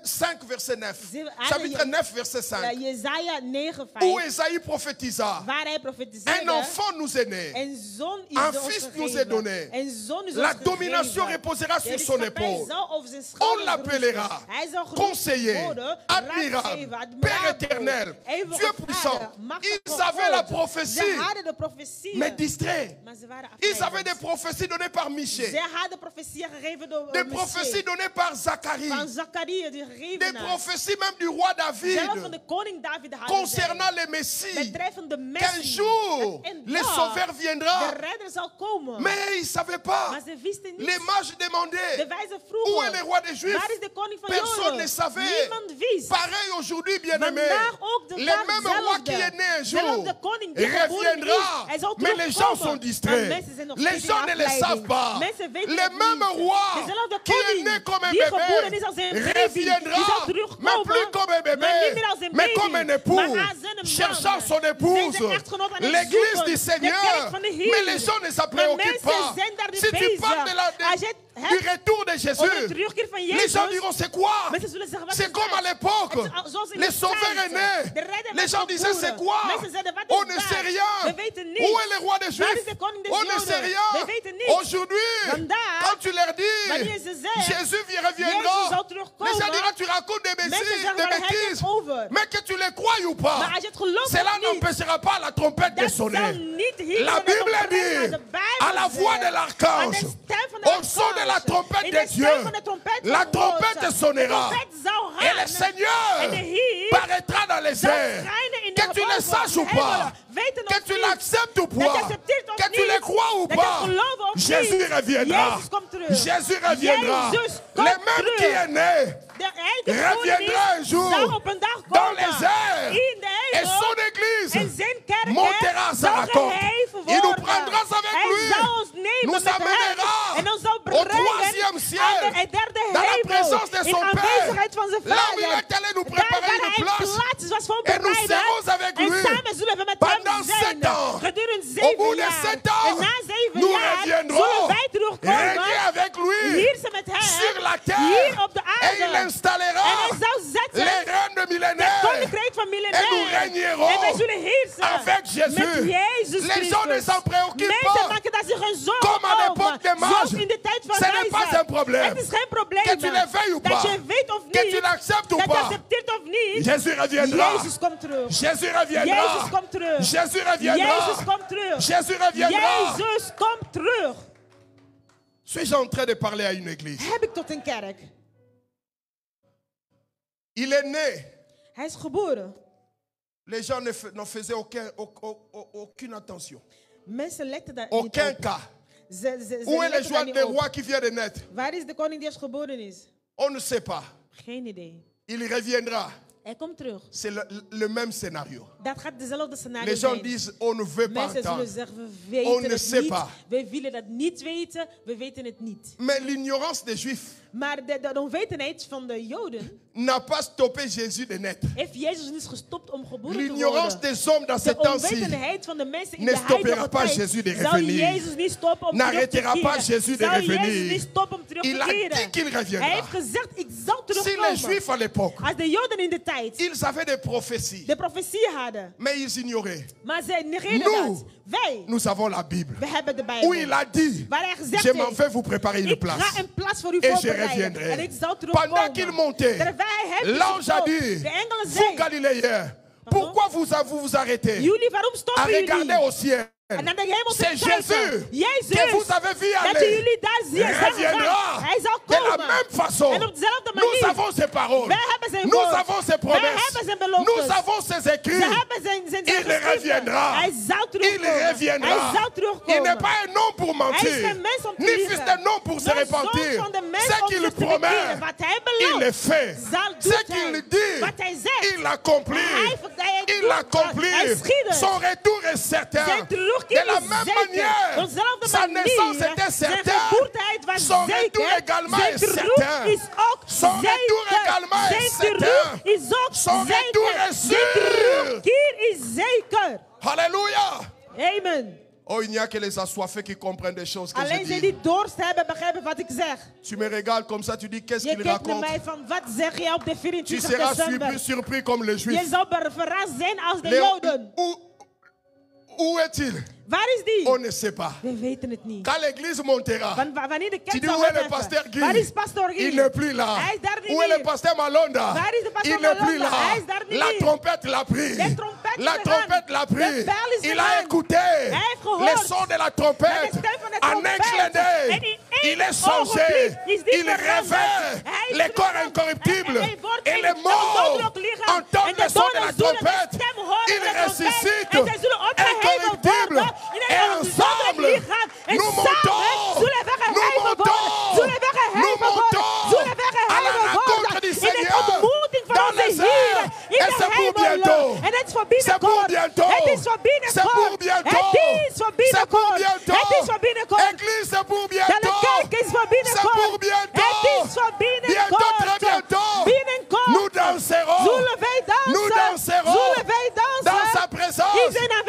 5, verset 9. Chapitre 9, verset 5. Jesaja 9:5. Où Ésaïe prophétisa. Waar hij Un profetiseerde. enfant nous est né. Een zoon is Un ons fils gegeven. nous est donné. Een zoon is La ons domination gegeven. reposera sur son De heerschappij épaule. zal over zijn On schouders l'appellera rusten. Hij zal genoemd conseiller, worden, admirable, raadgever, admirabel, Père éternel, eeuwige Dieu Vader, puissant. machtige Ils avaient la God. prophétie, Ze hadden de profetieën. mais distraits. Maar ze waren Ils avaient afleidend. des prophéties données par Michée, Ze hadden profetieën gegeven door des Michée. prophéties données par Zacharie, Van Zacharie die gegeven des had. prophéties même du roi Zelf van David de koning David hadden concernant zij. le Messie. Betreffende Qu'un Messie. jour, Dat een le dag sauveur viendra. de redder zal komen. Mais ils ne savaient pas. Maar ze wisten niet. Les mages De demandaient, wijze où vroegen. est le roi des Juifs? Waar is de koning van Personne Joden? ne savait. Niemand wist. Pareil aujourd'hui, bien-aimé. Vandaag ook de Le dag même roi qui est né un jour zelfde koning die geboren reviendra. is. Hij zal Mais les gens terugkomen. sont Maar distraits. mensen zijn nog Les steeds gens in ne le afleiding. savent pas. Mensen weten Le het même niet. roi Dezelfde qui est koning né comme un die geboren is bébé als een baby, reviendra. die zal Mais terugkomen. plus comme un bébé, Maar niet meer als een mais baby. comme un époux. Maar als een man. Cherchant son épouse. Zijn echtgenoot aan het L'église zoeken. du De Seigneur. kerk van de Heer. Mais les gens ne s'en Maar préoccupent mensen pas. zijn daar niet Si tu bezig. parles Als je het du hebt retour de over de Jésus, terugkeer van les gens Jezus. diront c'est quoi? Mensen zullen zeggen, wat C'est is comme à dat? l'époque. Het is zoals in Les de sauveurs tijd. est né. De redder Les was gens disaient geboren. c'est quoi? Mensen zeiden, wat is On ne dat? sait rien. We weten niet. Où est le roi des Waar is Juifs? de koning des On ne Joden? sait rien. We weten niet. Aujourd'hui, Vandaag, quand tu leur dis wanneer ze zegt, Jésus Jezus reviendra, zal terugkomen. les gens diront tu racontes des Mensen bêtises, zeggen, des waar heb je bêtises. het over? Mais que tu les crois ou pas, Maar als je het gelooft cela of niet, n'empêchera pas la trompette de dat zal sonner. niet hinderen La dat de Bible trompet gaat. dit, De Bijbel à la voix zegt, de l'archange, aan de stem van de au son de la archange, trompette in de de stem Dieu, van de trompet van la God, trompette de sonnera. trompet zal Et le Seigneur En de Heer paraîtra dans les zal airs. schijnen in de Que tu le boven saches ou hemelen. pas, Weten que of tu niet, l'acceptes ou dat je pas, accepteert of que tu niet, le crois ou dat je pas, het gelooft of Jésus niet, reviendra. Jezus komt terug. Jésus reviendra. Jezus Le komt même qui terug. est né De heilige reviendra un jour zal op een dag dans komen les airs. in de Et hemel. son église En zijn kerk montera à sa zal rencontre. geheven Il nous worden. prendra avec Hij lui. zal ons nemen Nous met hem. amènera En ons zal au brengen troisième ciel, aan de derde dans la hemel. présence de In son Père. aanwezigheid van zijn Là où il vader. est allé nous Daar préparer waar une hij place. plaats was voor Et nous bereiden. serons avec En lui samen zullen we met pendant hem zijn. 7 ans. Gedurende Au bout 7 de jaar. 7 ans, En na 7 nous jaar reviendrons zullen wij terugkomen. régner avec lui Hier zijn met hem. sur la Hier terre. op de Et il aarde. installera En hij zou zetten les règnes de het millénaires. koninkrijk van Et nous millennium. régnerons En wij zullen heersen avec Jésus. met Jezus Les gens ne Christus. s'en préoccupent Mensen pas. maken daar zich geen zorgen Comme à l'époque des over. mages. Zoals in de tijd van Ce n'est pas Isaac. un problème. Het is geen probleem. Que tu le veuilles ou dat pas. je weet of Que niet. tu l'acceptes ou dat je pas. accepteert of niet. Jésus reviendra. Jezus komt terug. Jésus reviendra. Jezus komt terug. Jésus reviendra. Jezus komt terug. Jésus reviendra. Jezus komt terug. Suis-je en train de parler à une église? Heb ik tot een kerk. Il est né. Hij is geboren. Les gens n'en faisaient aucune attention. Mensen letten daar Aucun niet op. cas. Ze Où est le letten daar niet op. roi qui vient de naître? Waar is de koning die eerst geboren is? On ne sait pas. Geen idee. Il reviendra. Hij komt terug. C'est le même scénario. Dat gaat dezelfde scenario Les gens zijn. disent on ne veut pas Mensen zullen entendre. zeggen, we On weten ne het sait niet. pas. We willen dat niet weten. We weten het niet. Mais l'ignorance des Juifs Maar de onwetendheid van de Joden n'a pas stoppé Jésus de naître. heeft Jezus niet gestopt om geboren te L'ignorance worden. des hommes dans ce De temps-ci onwetendheid van de mensen in ne de stoppera huidige pas tijd Jésus de zal revenir. Jezus niet stoppen om terug te N'arrêtera keren. pas Jésus de Zal revenir. Jezus niet stoppen om terug Il te a keren. dit qu'il reviendra. Hij heeft gezegd, ik zal Si les terugkomen. Juifs à l'époque, Als de Joden in de tijd ils avaient des prophéties, de profetie hadden, mais ils ignoraient. maar ze negeerden Nous, dat. Wij, nous avons la Bible, we hebben de où Bijbel. il a dit, Waar hij gezegd je m'en heeft, vais vous préparer une ik place. ga een plaats voor u Et je voorbereiden. reviendrai. En ik zal terugkomen. Pendant qu'il montait, Terwijl hij l'ange a dit, de engelen vous zei, Galiléens, pourquoi vous arrêtez jullie, waarom à stoppen regarder jullie? au ciel? En naar de hemel te C'est kijken. Jésus Jezus, que vous avez vu dat aller jullie daar zien. reviendra Hij zal de komen. la même façon. En op dezelfde Nous manier. avons ses paroles. Wij hebben zijn Nous woord. avons ses Wij promesses. hebben zijn beloftes. Nous avons ses Ze écrits. hebben zijn Il geschriften. reviendra. Hij zal Il terugkomen. reviendra. Hij zal Il terugkomen. n'est pas un homme pour Hij is mentir, geen mens om te ni liegen. fils d'un homme pour se De zoon repentir. van de mens Ce om qu'il zich te promet, bekeren. Wat hij il belooft, le fait. zal Ce doet qu'il hij. dit, Wat hij zegt, il l'accomplit. hij Il doet l'accomplit. hij schiet het. Son retour est certain. Zijn terugkeer De la is même zeker. manière, Op dezelfde sa manier, naissance était zijn certaine. geboorteheid was Son zeker. retour également Zijn est terug certain. is ook Son zeker. retour également est Zijn terug certain. is ook Son zeker. retour est Zijn sûr. terugkeer is zeker. Alléluia. Amen. Oh, il n'y a que les assoiffés qui comprennent des choses que je Alleen zij dis. die dorst hebben begrijpen wat ik zeg. Tu me regardes comme ça, tu dis qu'est-ce Je qu'il kijkt naar raconte. mij van wat zeg je op de Tu 24 seras december. surpris comme les Je Juifs. zal verrast zijn als de Léo, Joden. où est-il? Waar is die? On ne sait pas. We weten het niet. Quand l'église montera, Wanneer de tu kerk dis zal où est le opheffen. pasteur Guy? Waar is pastor Guy? Il n'est plus là. Hij is daar niet Où est le meer. pasteur Malonda? Waar is de pastor Il n'est plus Malonda? là. Hij is daar niet La meer. trompette l'a pris. De trompet is La gegaan. trompette l'a De pris. bel is Il a gegaan. écouté Hij heeft gehoord. les sons de la trompette. Met de stem van de En un trompet. clin d'œil, En in één il est changé. ogenblik is die Il veranderd. réveille Hij is les corps veranderd. incorruptibles. En hij wordt Et in les een morts dodelijk lichaam. entendent En de le son de la doden zullen de trompette. stem horen Il van de trompet. ressuscite En zij zullen opgeheven incorruptible. worden in Et een ensemble, dodelijk lichaam. En nous samen montons. zullen we geheven Nous worden. montons. Zullen we geheven Nous worden. montons Zullen we à la geheven rencontre worden. du In de Seigneur ontmoeting van dans onze les Heer. airs. In Et de c'est pour hemel. bientôt. En het is voor C'est pour binnenkort. bientôt. Het is voor C'est pour binnenkort. bientôt. Het is voor C'est pour binnenkort. bientôt. Het is voor binnenkort. Église, c'est pour Dat de bientôt. kerk is voor C'est binnenkort. pour bientôt. Het is voor binnenkort. Bientôt, très bientôt. Binnenkort. Nous danserons. Zullen wij dansen. Nous danserons Zullen wij dansen. dans sa présence. In zijn Tel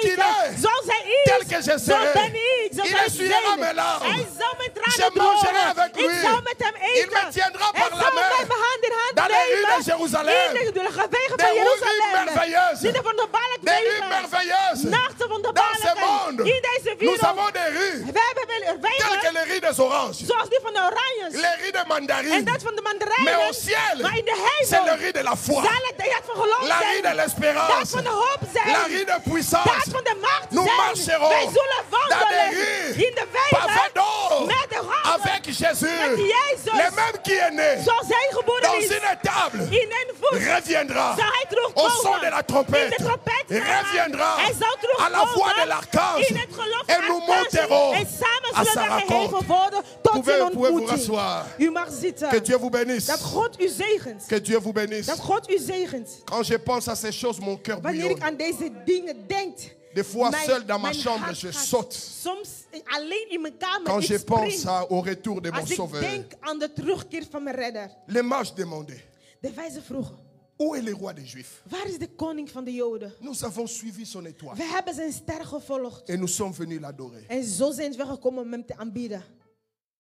qu'il aanwezigheid. est. Zoals hij is. Tel que je Zo serai. ben ik. Zo Il zal ik essuiera zijn. mes larmes. Hij zal mijn Je tranen mangerai drogen. avec lui. Ik zal met hem eten. Il me tiendra par Hij la zal main mij mijn hand in hand dans les rues nemen. de Jérusalem. In de wegen Des van rues Jeruzalem. merveilleuses. In de wonderbaarlijke Des rues wegen. merveilleuses. Nachten Dans ce wonderbaarlijke. monde, In deze nous wereld. avons des rues We hebben telles que wegen les rues des oranges, zoals die van de oranjes les riz de en mandarine. dat van de Mais mandarijnen. au ciel, Maar in de c'est le hemel riz de la foi, zal het dat van geloof la riz zijn, de dat l'espérance, van de hoop zijn, la riz de dat puissance. van de macht Nous zijn. marcherons Wij zullen dans des wandelen rues in de pavées wegen d'or met de handen avec Jésus. met Jezus. Le même qui est né Zoals hij geboren dans is une table in een voet, reviendra zal hij au son terugkomen. de la In de trompette. trompet Reviendra hij zal à la voix de terugkomen l'archange. in het geloof Et van nous de archange. monterons En samen à zullen sa we rencontre. geheven worden tot zijn Pouvez-vous vous ontmoeting. rasseoir. U mag zitten. Que Dieu vous bénisse. Dat God u zegent. Que Dieu vous bénisse. Dat God u zegent. Quand je pense à ces choses, mon cœur Wanneer ik bouillonne. aan deze dingen denk, Des fois, mijn- seul dans ma mijn chambre, hart je gaat saute. soms alleen in mijn kamer. Quand ik je spring. pense au retour de mon Als ik sauveur. denk aan de terugkeer van mijn redder. Les mages demandaient, De wijzen vroegen, où est le roi des Juifs? waar is de koning van de Joden? Nous avons suivi son étoile. We hebben zijn ster gevolgd. Et nous sommes venus l'adorer. En zo zijn we gekomen om hem te aanbieden.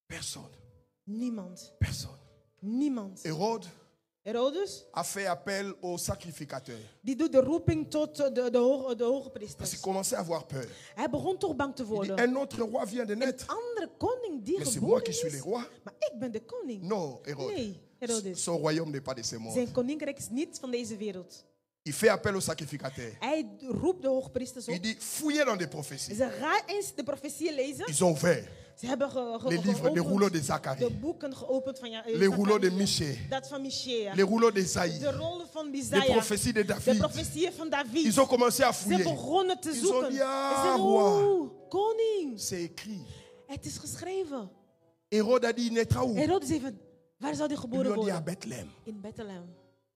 Personne. Niemand. Personne. Niemand. Hérode Herodes, a fait appel aux sacrificateurs. die doet de roeping tot de hoge Parce priesters. qu'il commençait à avoir peur. Hij begon toch bang te Il dit, worden. un autre roi vient de Een naître. andere koning die Mais c'est moi geboren qui suis le is. roi. Maar ik ben de koning. Non, Hérode. Nee, Herodes. Son royaume n'est pas de ce monde. Zijn koninkrijk is niet van deze wereld. Il fait appel aux sacrificateurs. Hij roept de hoogpriesters Il op. dit, fouillez dans des prophéties. Ze gaan eens de profetieën lezen. Ils ont ouvert Ze hebben les livres, les rouleaux de de Zacharie, boeken geopend van les rouleaux de Zacharia, Michée, dat van Michea, les rouleaux d'Esaïe, de rollen van les Isaiah, prophéties de de David. profetieën van David. Ils ont commencé à Ze fouiller. begonnen te Ils zoeken. ont dit, Ze ah, zeiden, roi. "Oeh, koning, C'est écrit. het is geschreven." Hérode a dit, il naîtra où? Herodes zei van, waar zou hij Ils lui geboren ont dit à worden? Bethléem. In Bethlehem.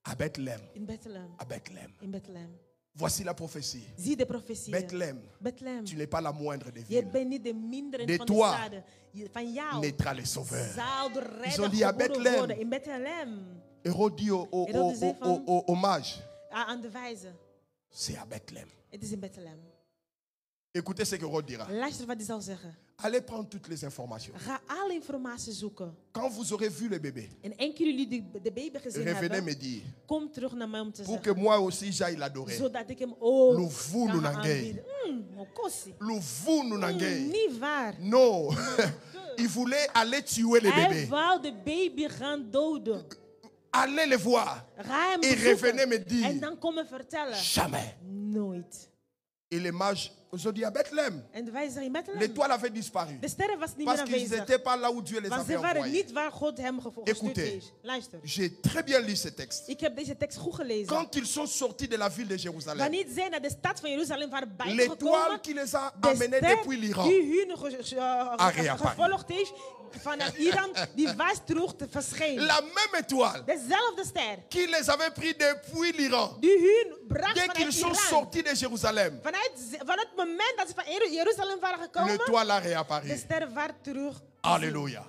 À Bethléem. In Bethlehem. À Bethléem. In Bethlehem. Voici la prophétie. Zie de profetie. Bethléem, Bethlehem. tu n'es pas la moindre des Je villes. bent niet de mindere De van de toi steden. Van jou Naîtra le sauveur. zal de Ils ont redder dit à geboren Bethlehem. worden. In Bethlehem. Hérode dit Hérode zei van- aux mages, Aan de wijze. c'est à Bethléem. Het is in Bethlehem. Écoutez ce que Hérode dira. Luister wat hij zal zeggen. Allez prendre toutes les informations. Ga alle informatie zoeken. Quand vous aurez vu le bébé, En enkel jullie de baby gezien revenez hebben, me dire, kom terug naar mij om te pour que zeggen. moi aussi j'aille l'adorer. Zodat ik hem ook Luvu kan nunangei. aanbieden. Mokosi. Louvu Nunangei. Niet waar. Non, il voulait aller tuer le Hij bébé. wou de baby gaan doden. Allez le voir. Ga hem Et revenez me bezoeken. En dire, dan komen vertellen. jamais. Nooit. Et les mages ont dit à Bethléem. En de wijze in Bethlehem. L'étoile avait disparu. De sterren was niet Parce meer qu'ils aanwezig. n'étaient pas là où Dieu les Want avait ze waren envoyés. niet waar God hem gestuurd Écoutez. heeft. Luister. J'ai très bien lu ce texte. Ik heb deze tekst goed gelezen. Quand ils sont sortis de la ville de Jérusalem, Wanneer zij naar de stad van Jeruzalem waren l'étoile bijgekomen, qui les a de amenés ster depuis l'Iran die hun reapparu. gevolgd heeft vanuit Iran, die was terug te verschijnen. la même étoile Dezelfde ster qui les avait pris depuis l'Iran, die hun bracht dès qu'ils vanuit sont Iran. sortis de Jérusalem, Van het moment dat ze van Jeruzalem waren gekomen, l'étoile a de réapparu. ster was terug. Alléluia.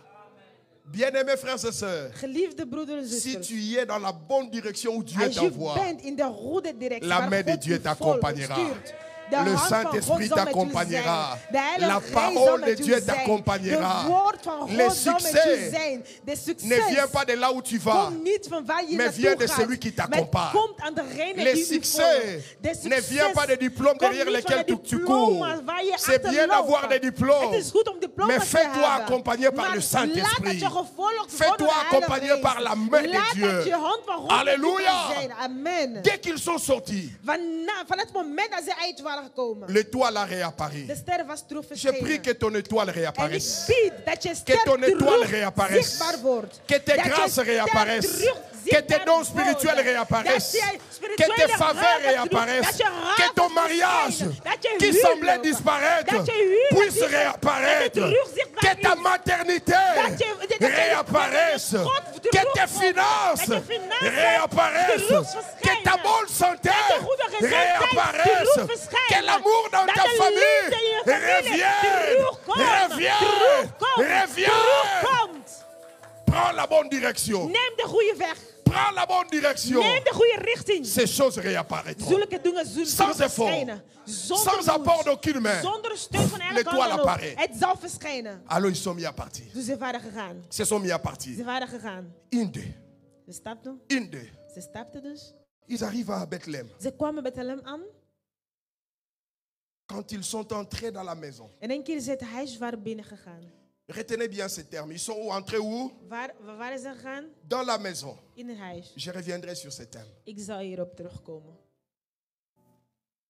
Bien-aimés frères et sœurs, Geliefde broeders en si zusters, tu y es dans la bonne direction où Dieu als je t'envoie, bent in de goede directie la waar main de God Dieu u t'accompagnera. stuurt, de Le hand van Saint-Esprit God zal met u t'accompagnera. zijn. De Heilige La Geest parole zal de met u Dieu zijn. t'accompagnera. Het woord van Le God zal met succès u zijn. De ne succes vient pas de là où tu vas, komt niet van waar je mais vient naartoe de gaat. celui qui t'accompagne. Maar komt aan degene Le die u succès volgt. De ne vient pas des diplômes komt derrière niet van lesquels de tu diploma's cours. waar je C'est bien achterloopt. d'avoir des diplômes, Het is goed om diploma's mais te fais-toi hebben. accompagner par Maar le Saint-Esprit. laat dat je gevolgd wordt Fais-toi door de Heilige accompagner Geest. par la main de Laat Dieu. dat je hand van God Alléluia. met u zijn. Amen. Dès qu'ils sont sortis, Van het moment dat ze uit waren gekomen, l'étoile a réapparu. de ster was terug Je verschenen. prie que ton étoile En ik réapparaisse. bid dat je ster Que ton étoile terug réapparaisse. zichtbaar wordt. Que tes Dat je grâces ster réapparaissent. terug Que tes zichtbaar dons spirituels worden. réapparaissent. Dat je Que spirituele tes faveurs gaven terug- réapparaissent. dat je Que gaven ton mariage verschijnen. Dat je qui huwelijk- semblait disparaître dat je huwelijk puisse die- dat réapparaître. het terug zichtbaar Que ta is. maternité Dat je réapparaisse. God Que terug tes komt. finances Dat je financiën réapparaissent. terug Que verschijnen. ta bonne santé Dat je goede gezondheid réapparaisse. terug verschijnt. Que l'amour dans Dat ta de famille liefde in je familie revienne. terugkomt. Revienne. Terugkomt. Revienne. Terugkomt. Prends la bonne direction. Neem de goede weg. Prends la bonne direction. Neem de goede richting. Ces choses réapparaîtront. Zulke dingen zullen Sans terug effort. verschijnen. Zonder Sans moed. apport d'aucune main. Zonder steun van elke L'étoile kant dan ook. apparaît. Het zal verschijnen. Alors ils sont mis à partir. Dus ze waren gegaan. Ils sont mis à partir. Ze waren gegaan. Une d'eux. Ze stapten. Une d'eux. Ze stapten dus. Ils arrivent à Bethléem. Ze kwamen Bethlehem aan. Quand ils sont entrés dans la maison, En een keer ze het huis waren binnengegaan. Retenez bien ces termes. Ils sont entrés où? Waar waren ze gegaan? Dans la maison. In een huis. Je reviendrai sur ces termes. Ik zal hierop terugkomen.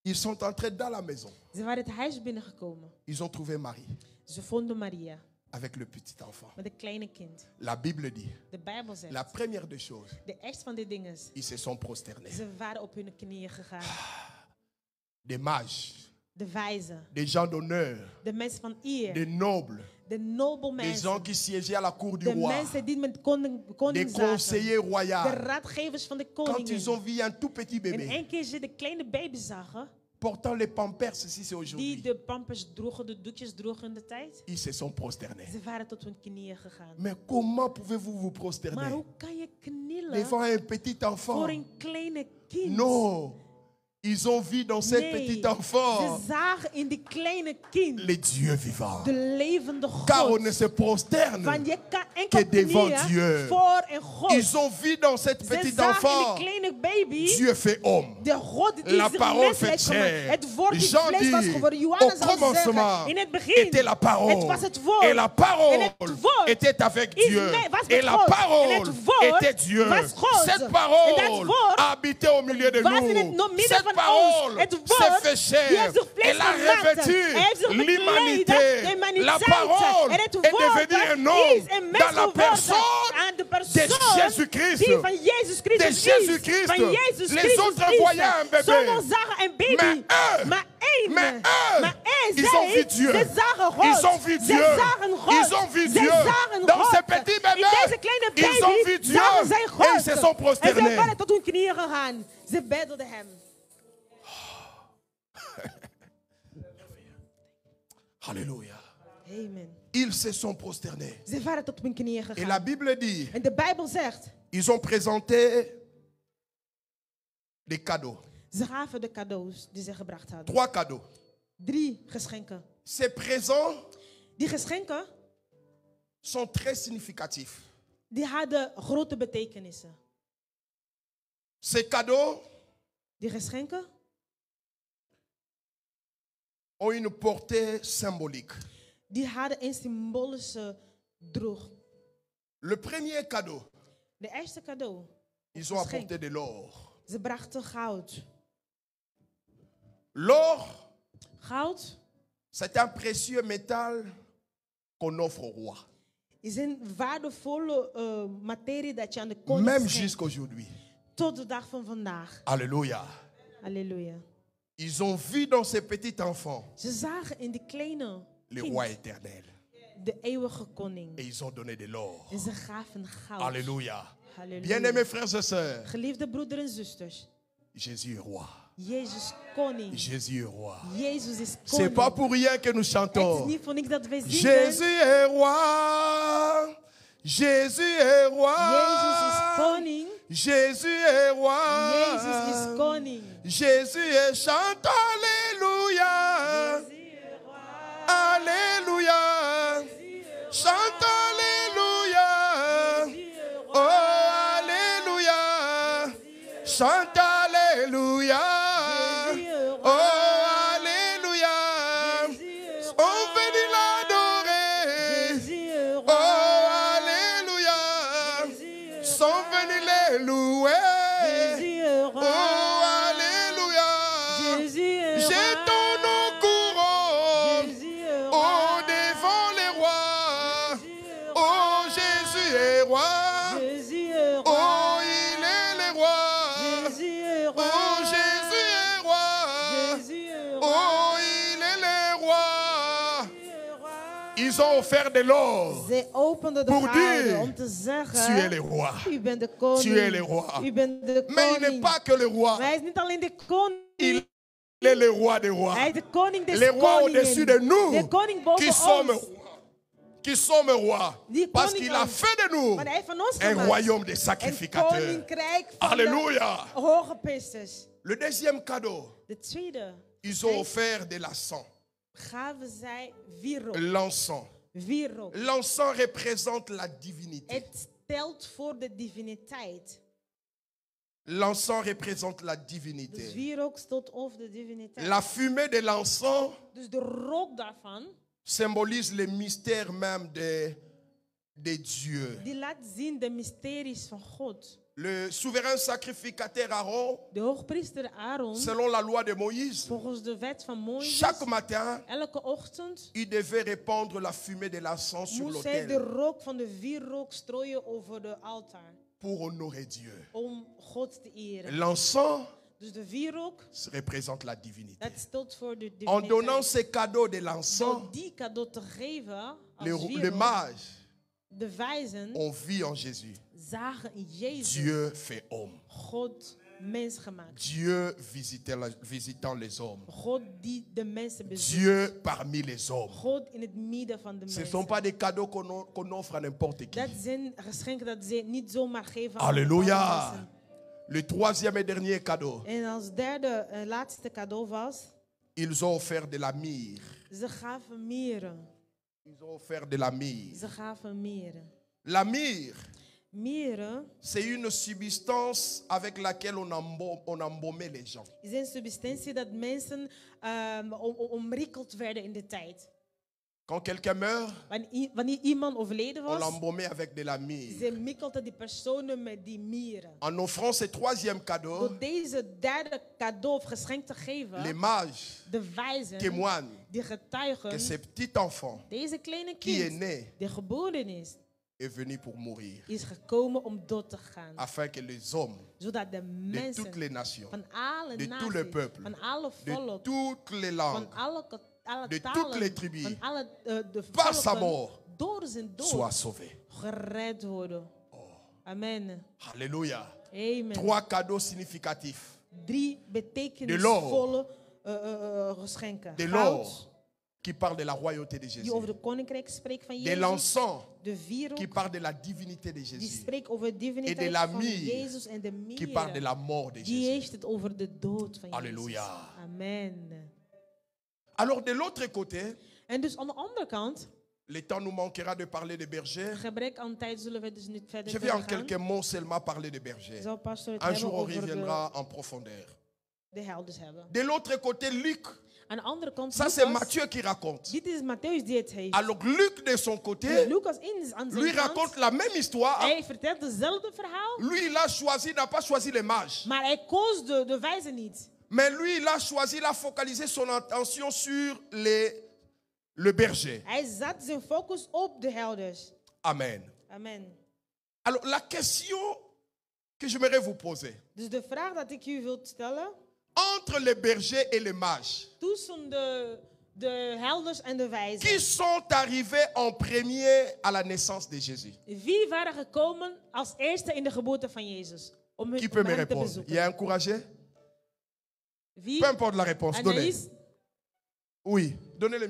Ils sont entrés dans la maison. Ze waren het huis binnengekomen. Ils ont trouvé Marie Ze vonden Maria avec le petit enfant. met een kleine kind. La Bible dit, De Bijbel zegt, la première des choses, de eerste van die dingen, ils se sont prosternés. ze waren op hun knieën gegaan. Des mages, De wijzen, des gens d'honneur, de mensen van eer, des nobles, de nobel des gens mensen, qui siégeaient à la cour du de roi, mensen die met koning des zaten, conseillers de royaux. raadgevers van de Quand ils ont koningin. vu un tout petit En bébé één keer ze de kleine baby zagen, portant les pampers, si c'est die aujourd'hui, de pampers droegen, de doekjes droegen in de tijd, ils se sont prosternés. ze waren tot hun knieën gegaan. Mais comment pouvez-vous vous Maar prosterner hoe kan je knielen devant un petit enfant? voor een kleine kind? Non. Ils ont vu dans cet Nee, petit ze enfant zagen in die kleine kind les dieux vivants. de levende Car on ne God. se prosterne. Van je kan enkel que devant knieën Dieu. voor een God. Ils ont vu dans cet Ze petit zagen enfant in die kleine baby Dieu fait homme. de God die La zich parole menselijk fait gemaakt. chair. Het woord die Jean vlees was dit, geworden. au Johannes zou commencement zeggen, in het begin, était la parole. het was het woord. Et la parole En het woord était avec is Dieu. was met Et la God. En parole het woord était Dieu. was God. Cette En parole dat woord habitait au milieu de was in het nous. midden Cette van parole ons. Het s'est woord fait die chair. heeft zich vlees Elle a gemaakt. revêtu Hij heeft zich bekleed, de l'humanité. humaniteit. La parole En het est woord devenue un is homme een mens dans la geworden personne aan de de persoon Jésus-Christ. die van Jezus De Christus Jésus-Christ. is. Van Jezus Les Christus autres is. voyaient un bébé. Sommigen zagen een baby. Mais eux, Maar ils ont vu Dieu. ze zagen God. Ils ont vu Ze Dieu. zagen God. Ils ont vu Ze Dieu. zagen Dans God. ce petit bébé, In deze kleine baby ils ont vu Dieu. zagen zij God. Et ils se sont prosternés. En ze waren tot hun knieën gegaan. Ze beddelden hem. Alléluia. Amen. Ils se sont prosternés. Ze waren tot hun knieën Et la gegaan. Bible dit, En de Bijbel zegt, ils ont présenté des cadeaux. ze gaven de cadeaus die ze gebracht hadden. 3 cadeaux. 3 geschenken. Ces présents Die geschenken, sont très significatifs. die hadden grote betekenissen. Ces cadeaux Die geschenken ont une portée symbolique. die hadden een symbolische droeg. Le premier cadeau, De eerste cadeau, ils ont apporté de l'or. ze brachten goud. L'or, Goud c'est un précieux métal qu'on offre au roi. is een waardevolle materie dat je aan de koning Même schenkt. jusqu'aujourd'hui. Tot de dag van vandaag. Alléluia. Halleluja. Ils ont vu dans ces petits enfants Ze zagen in die kleine le kind roi éternel. de eeuwige koning. Et ils ont donné de l'or. En ze gaven goud. Alléluia. Halleluja. Bien-aimés frères et sœurs, Geliefde broeders en zusters. Jésus est roi. Jezus koning. Jésus est roi. Jezus is C'est koning. pas pour rien que nous Het is chantons. niet voor niks dat wij zingen. Jésus est roi. Jésus est roi. Jezus is koning. Jésus est roi. Jezus is koning. Jésus est chante Alléluia. Jezus is roi. Alléluia. Chante Alléluia. Oh Alléluia. Chante Alléluia. Oh Alléluia. On veut l'adorer. Jezus is Oh roi. Alléluia. Jezus is Sont venus les louer. Jezus Oh is roi. Alléluia. Jezus is Jetons nos couronnes. Jezus is Oh roi. devant les rois. Oh Jésus est roi. Jezus is Oh roi. il est le roi. Jezus is roi. Oh Jésus est roi. Jezus is roi. Oh il est le roi. Ils ont offert de l'or. Ze openden de Pour gouden dire, om te zeggen, Tu es le roi. u bent de koning. Tu es le roi. U bent de Mais il n'est koning. pas que le roi. Maar hij is niet alleen de koning. Il est le roi des rois. Hij is de koning des Les rois koningen. au-dessus de nous De koning boven qui sommes ons. qui sommes rois. Die Parce koning qu'il a ons. fait de nous Maar hij heeft van ons un gemaakt royaume de een sacrificateurs. koninkrijk van Alléluia. de hoge priesters. Le deuxième cadeau, De tweede ils ont offert de l'encens. gaven zij wierook. L'encens. Wierook. L'encens représente la divinité. Het stelt voor de diviniteit. L'encens représente la Dus divinité. wierook stelt over de diviniteit. La fumée de l'encens Dus de rook daarvan symbolise les mystères même des dieux. Die laat zien de mysteries van God. Le souverain sacrificateur Aaron, De hoogpriester Aaron, selon la loi de Moïse, volgens de wet van Mozes, chaque matin, elke ochtend il devait répandre la fumée de l'encens sur moest hij de l'autel rook van de wierook strooien over de altaar. pour honorer Dieu. Om God te eren. L'encens Dus de wierook, représente la divinité. dat stelt voor de En donnant diviniteit. ces cadeaux de l'encens, Door die cadeau te geven als les wierook, mages de wijzen ont vu en Jésus. zagen in Jezus Dieu fait homme. God mens gemaakt. Dieu visitant les hommes. God die de mensen bezoekt. Dieu parmi les hommes. God in het midden van de Ce ne mensen. sont pas des cadeaux qu'on offre à n'importe qui. Dat zijn geschenken dat ze niet zomaar geven aan Alléluia. bepaalde mensen. Le troisième et dernier cadeau, En als derde en laatste cadeau was, ils ont offert de la myrrhe. ze gaven mieren. Ils ont offert de la myrrhe. Ze gaven mieren. La myrrhe, Mieren c'est une substance avec laquelle on embaumait les gens. is een substantie dat mensen omrikkeld werden in de tijd. Quand quelqu'un meurt, Wanneer iemand overleden on was, l'embaumait avec de la myrrhe. ze mikkelden die personen met die mieren. En offrant ce troisième cadeau, Door deze derde cadeau of geschenk te les geven, mages de wijzen, témoignent die que getuigen, ce petit enfant deze kleine qui est kind, né die geboren is, est venu pour mourir, is gekomen om dood te gaan. afin que les hommes Zodat de de mensen toutes les nations, van alle de tous les naties, peuples, van alle de volk, toutes les van langues, alle de talen, toutes les tribus, van alle de par sa volken, mort, door zijn dood soient sauvés. gered worden. Amen. Alléluia. Amen. 3 cadeaux significatifs. 3 betekenisvolle geschenken. De Goud, l'or qui parle de la royauté de Jésus. die over de koninkrijk spreekt van De Jezus. l'encens De wierook, qui parle de la divinité de die Jésus. spreekt over de diviniteit Et de la van myrrhe, Jezus. En de Qui parle de mieren, la mort de die Jésus. heeft het over de dood van Alléluia. Jezus. Amen. Alors de l'autre côté, En dus aan de andere kant, le temps nous manquera de parler de bergers. gebrek aan tijd zullen we dus niet verder Je vais en gaan. quelques mots seulement parler de bergers. Zal pastor het Un hebben jour on over reviendra en profondeur. de helders hebben. De l'autre côté, Luc. Aan de andere kant, Ça c'est Lucas, Matthieu qui raconte. dit is Matthäus die het heeft. Alors Luc de son Dus côté, Lucas aan zijn lui kant, raconte la même histoire. hij vertelt dezelfde verhaal, Lui il a choisi, n'a pas choisi les mages. maar hij koos de wijzen niet. Mais lui il a choisi, il a focalisé son attention sur le berger. Hij zat zijn focus op de helders. Amen. Amen. Alors la question que j'aimerais vous poser. Dus de vraag dat ik u wil stellen, Entre les bergers et les mages, tussen de helders en de qui wijzen, sont arrivés en premier à la naissance de Jésus? wie waren gekomen als eerste in de geboorte van Jezus? Om Qui peut me hem te répondre? Il bezoeken. y a encouragé? Wie? Peu importe la réponse, donnez. Anaïs? Oui, donnez le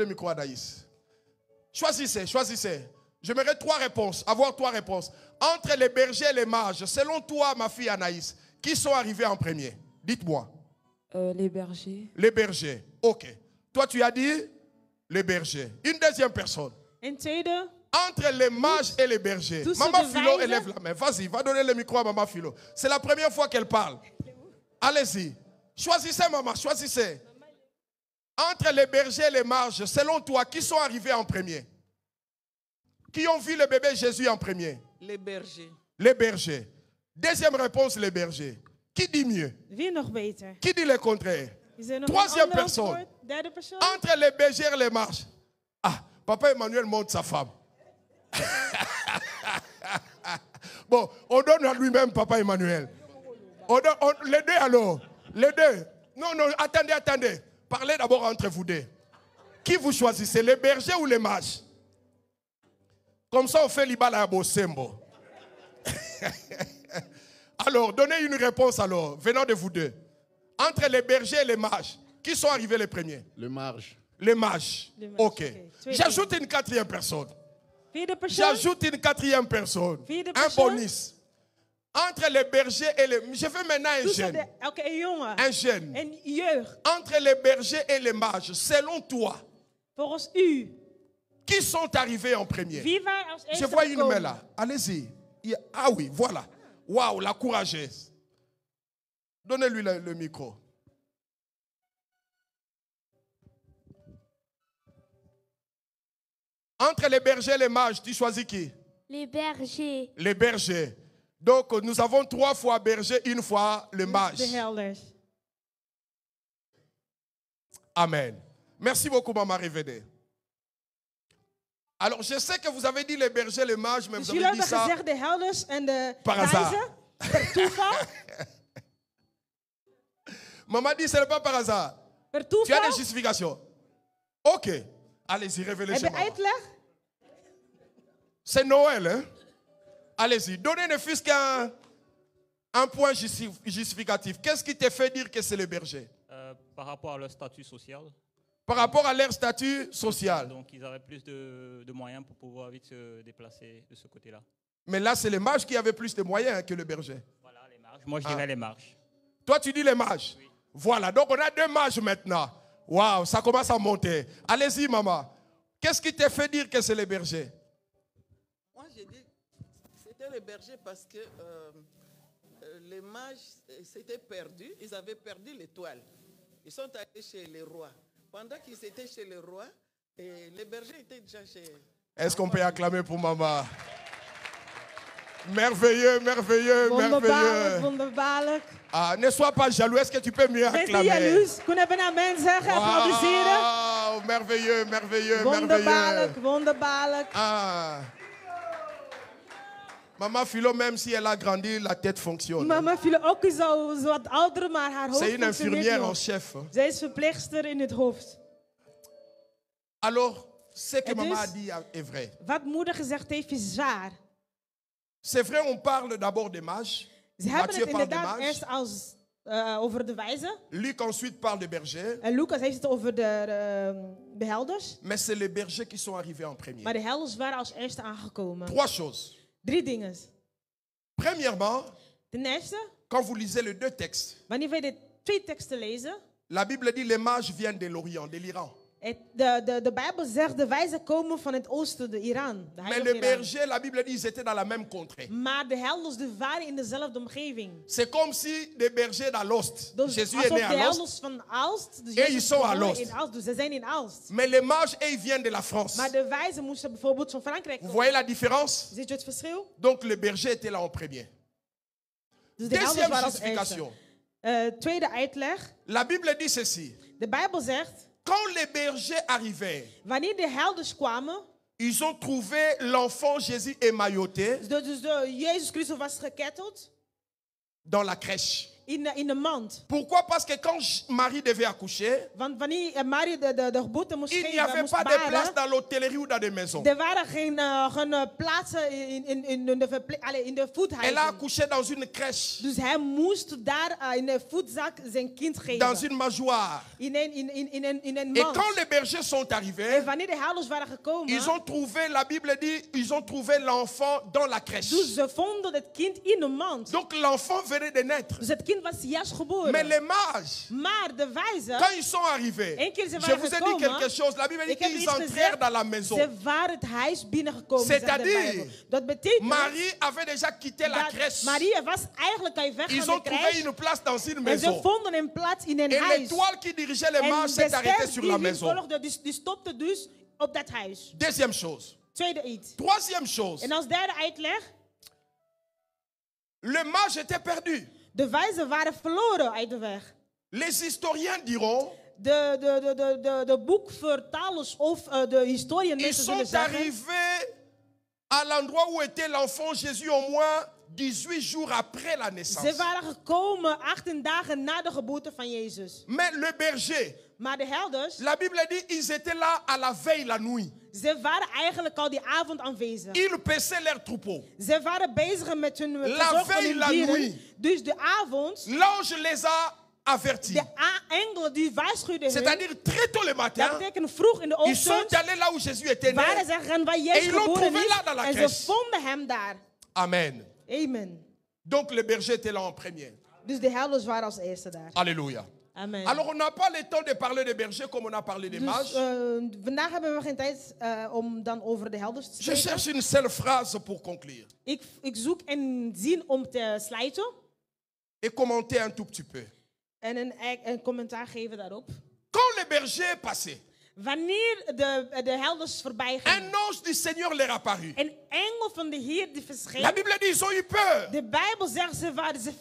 micro à Anaïs. Choisissez, choisissez. J'aimerais 3 réponses, avoir 3 réponses. Entre les bergers et les mages, selon toi, ma fille Anaïs, qui sont arrivés en premier? Dites-moi. Les bergers. Les bergers. Ok. Toi, tu as dit les bergers. Une deuxième personne. En tweede, Entre les mages et les bergers. Tous Maman ceux de Philo, Weise. élève la main. Vas-y, va donner le micro à Maman Philo. C'est la première fois qu'elle parle. Allez-y. Choisissez, maman, choisissez. Entre les bergers et les mages, selon toi, qui sont arrivés en premier? Qui ont vu le bébé Jésus en premier? Les bergers. Les bergers. Deuxième réponse, les bergers. Qui dit mieux? wie nog beter? Qui dit le contraire? Is er nog Troisième een andere personne. antwoord? Derde persoon? Entre les bergers et les mages. Ah, Papa Emmanuel montre sa femme. Bon, on donne à lui-même Papa Emmanuel. Les deux alors. Les deux. Non, non, attendez, attendez. Parlez d'abord entre vous deux. Qui vous choisissez, les bergers ou les mages? Comme ça, on fait l'ibala à Bosembo. Alors, donnez une réponse alors, venant de vous deux. Entre les bergers et les mages, qui sont arrivés les premiers? Le marge. Les mages. Les mages, Ok. ok. J'ajoute une 4e personne. Vierde persoon? J'ajoute une 4e personne. Vierde Un persoon? bonus. Entre les bergers et les... Je veux maintenant un Tussen jeune. Oké, een jongen. Un jeune. Een jeugd. Entre les bergers et les mages, selon toi, Volgens u. qui sont arrivés en premier? Wie waren als Je eerste vois une main gekomen? là. Allez-y. Ah oui, voilà. Waouh, la courageuse. Donnez-lui le micro. Entre les bergers et les mages, tu choisis qui? Les bergers. Les bergers. Donc, nous avons 3 fois berger, 1 fois le mage. De herders. Amen. Merci beaucoup, Maman Révédé. Alors, je sais que vous avez dit les bergers, les mages, mais Dus vous jullie avez dit hebben ça gezegd de herders en de par hasard. wijzen. Per toeval. Maman dit, ce n'est pas par hasard. Per Tu as des toeval. justifications. Ok. Allez-y, révélez Heb chez je maman. uitleg? C'est Noël, hein? Allez-y, donnez ne fût-ce qu'un point justificatif. Qu'est-ce qui te fait dire que c'est les bergers? Par rapport à leur statut social. Par rapport à leur statut social. Donc, ils avaient plus de moyens pour pouvoir vite se déplacer de ce côté-là. Mais là, c'est les mages qui avaient plus de moyens que les bergers. Voilà, les marges. Moi, je dirais les marges. Toi, tu dis les mages. Oui. Voilà, donc on a 2 mages maintenant. Waouh, ça commence à monter. Allez-y, maman. Qu'est-ce qui te fait dire que c'est les bergers? Moi, j'ai dit c'était les bergers parce que les mages s'étaient perdus. Ils avaient perdu l'étoile. Ils sont allés chez les rois. Pendant qu'ils étaient chez les rois, et les bergers étaient déjà chez... Est-ce qu'on peut acclamer pour maman? Merveilleux, merveilleux, Wonderbaarlijk, merveilleux. wonderbaarlijk. Ah, ne sois pas jaloux. Est-ce que tu peux mieux Wees niet acclamer? jaloers. Kunnen we naar men zeggen? Applaudisseren. Wow, merveilleux, merveilleux, merveilleux. Wonderbaarlijk, wonderbaarlijk. Ah. Maman Philo, même si elle a grandi, la tête fonctionne. Mama viel ook zo wat ouder, maar haar hoofd C'est une functioneert infirmière en nog. chef. Zij is verpleegster in het hoofd. Alors, ce que Et maman dus- a dit est vrai. Wat moeder gezegd heeft is waar. C'est vrai, on parle d'abord des mages. Ze hebben Matthieu het parle des inderdaad mages. eerst als, over de wijzen. Luc ensuite parle des bergers. En Lucas heeft het over de helders. Mais c'est les bergers qui sont arrivés en premier. Maar de helders waren als eerste aangekomen. 3 choses. 3 dingen. Premièrement, Ten eerste, quand vous lisez les 2 textes, wanneer wij de 2 teksten lezen. la Bible dit les mages viennent de l'Orient, de l'Iran. De Bijbel zegt de wijzen komen van het oosten, de Iran. De Mais heilige les Iran. bergers, la Bible dit, ils étaient dans la même contrée. Maar de helders die waren in dezelfde omgeving. C'est comme si des bergers d'Alost. Dus Jésus est alsof né de à Alost. helders van Aalst. Dus Et Jezus ils sont à geboren Alost. in Aalst, dus ze zijn in Aalst. Mais les mages, eux, ils viennent de la France. Maar de wijzen moesten bijvoorbeeld van Frankrijk Vous komen. voyez la différence? Ziet je het verschil? Donc les bergers étaient là en premier. Dus de helders Deuxième waren als justification. eerste. Tweede uitleg. La Bible dit ceci. De Bijbel zegt, Quand les bergers arrivaient, wanneer de helders kwamen, ils ont trouvé l'enfant Jésus émailloté dus Jezus Christus was geketteld dans la crèche. in de mand. Pourquoi? Parce que quand Marie devait accoucher, Want wanneer Marie de geboorte moest il n'y geven, avait moest pas de place baren, dans l'hôtellerie ou dans des maisons. er waren geen plaatsen in de Elle a voethuizen. accouché dans une crèche, Dus hij moest daar in de voetzak zijn kind geven. dans une mangeoire. In een Et mand. quand les bergers sont En arrivés, wanneer de helders waren gekomen, ils ont trouvé, la Bible dit, ils ont trouvé l'enfant dans la crèche. dus ze vonden het kind in de mand. Donc l'enfant venait de naître. Dus het kind was juist geboren. Mais les mages, Maar de wijzen, quand ils sont arrivés, Eén keer ze je waren vous ai dit gekomen, quelque chose. La Bible dit ik heb qu'ils iets entrèrent gezegd, dans la maison. ze waren het huis binnengekomen, zegt de C'est-à-dire, Bijbel. Dat betekent Marie avait déjà quitté la dat crèche. Maria was eigenlijk al weg Ils van ont de trouvé crash. une place dans une En ze maison. vonden een plaats in een Et huis. l'étoile qui dirigeait les En mages de s'est arrêtée ster sur die la hun maison. volgde, die stopte dus op dat huis. Deuxième chose. Tweede iets. Troisième chose. En als derde uitleg, Le mage était perdu. de wijzen waren verloren uit de weg. Les historiens diront, De boekvertalers of de ils historiënmensen zullen sont zeggen, arrivés à l'endroit où était l'enfant Jésus au moins 18 jours après la naissance. ze waren gekomen 18 dagen na de geboorte van Jezus. Mais le berger, Maar de helders, la Bible dit, ils étaient là à la veille, la nuit. ze waren eigenlijk al die avond aanwezig. Ils paissaient leurs troupeaux. Ze waren bezig met hun La verzorging van veille, hun la dieren. nuit. Dus de avond, L'ange les a avertis. de engelen die waarschuwden hun. C'est-à-dire très tôt le Dat matin, betekent vroeg in de ils sont ochtend allés là où Jésus était né. waren ze gegaan waar Et Jezus ils l'ont geboren trouvé is. là dans la En crèche. ze vonden hem daar. Amen. Amen. Donc le berger était là en premier. Dus de helders waren als eerste daar. Alléluia. Amen. Alors on n'a pas le temps de parler des bergers comme on a parlé des Dus mages. vandaag hebben we geen tijd om dan over de helders te Je spreken. cherche une seule phrase pour conclure Ik zoek een zin om te sluiten et commenter un tout petit peu. en een commentaar geven daarop. Quand les bergers passaient, Wanneer de helders voorbij un gingen, ange du Seigneur leur apparut. een engel van de Heer die La verscheen. Bible dit, ils ont eu peur. De Bijbel zegt ze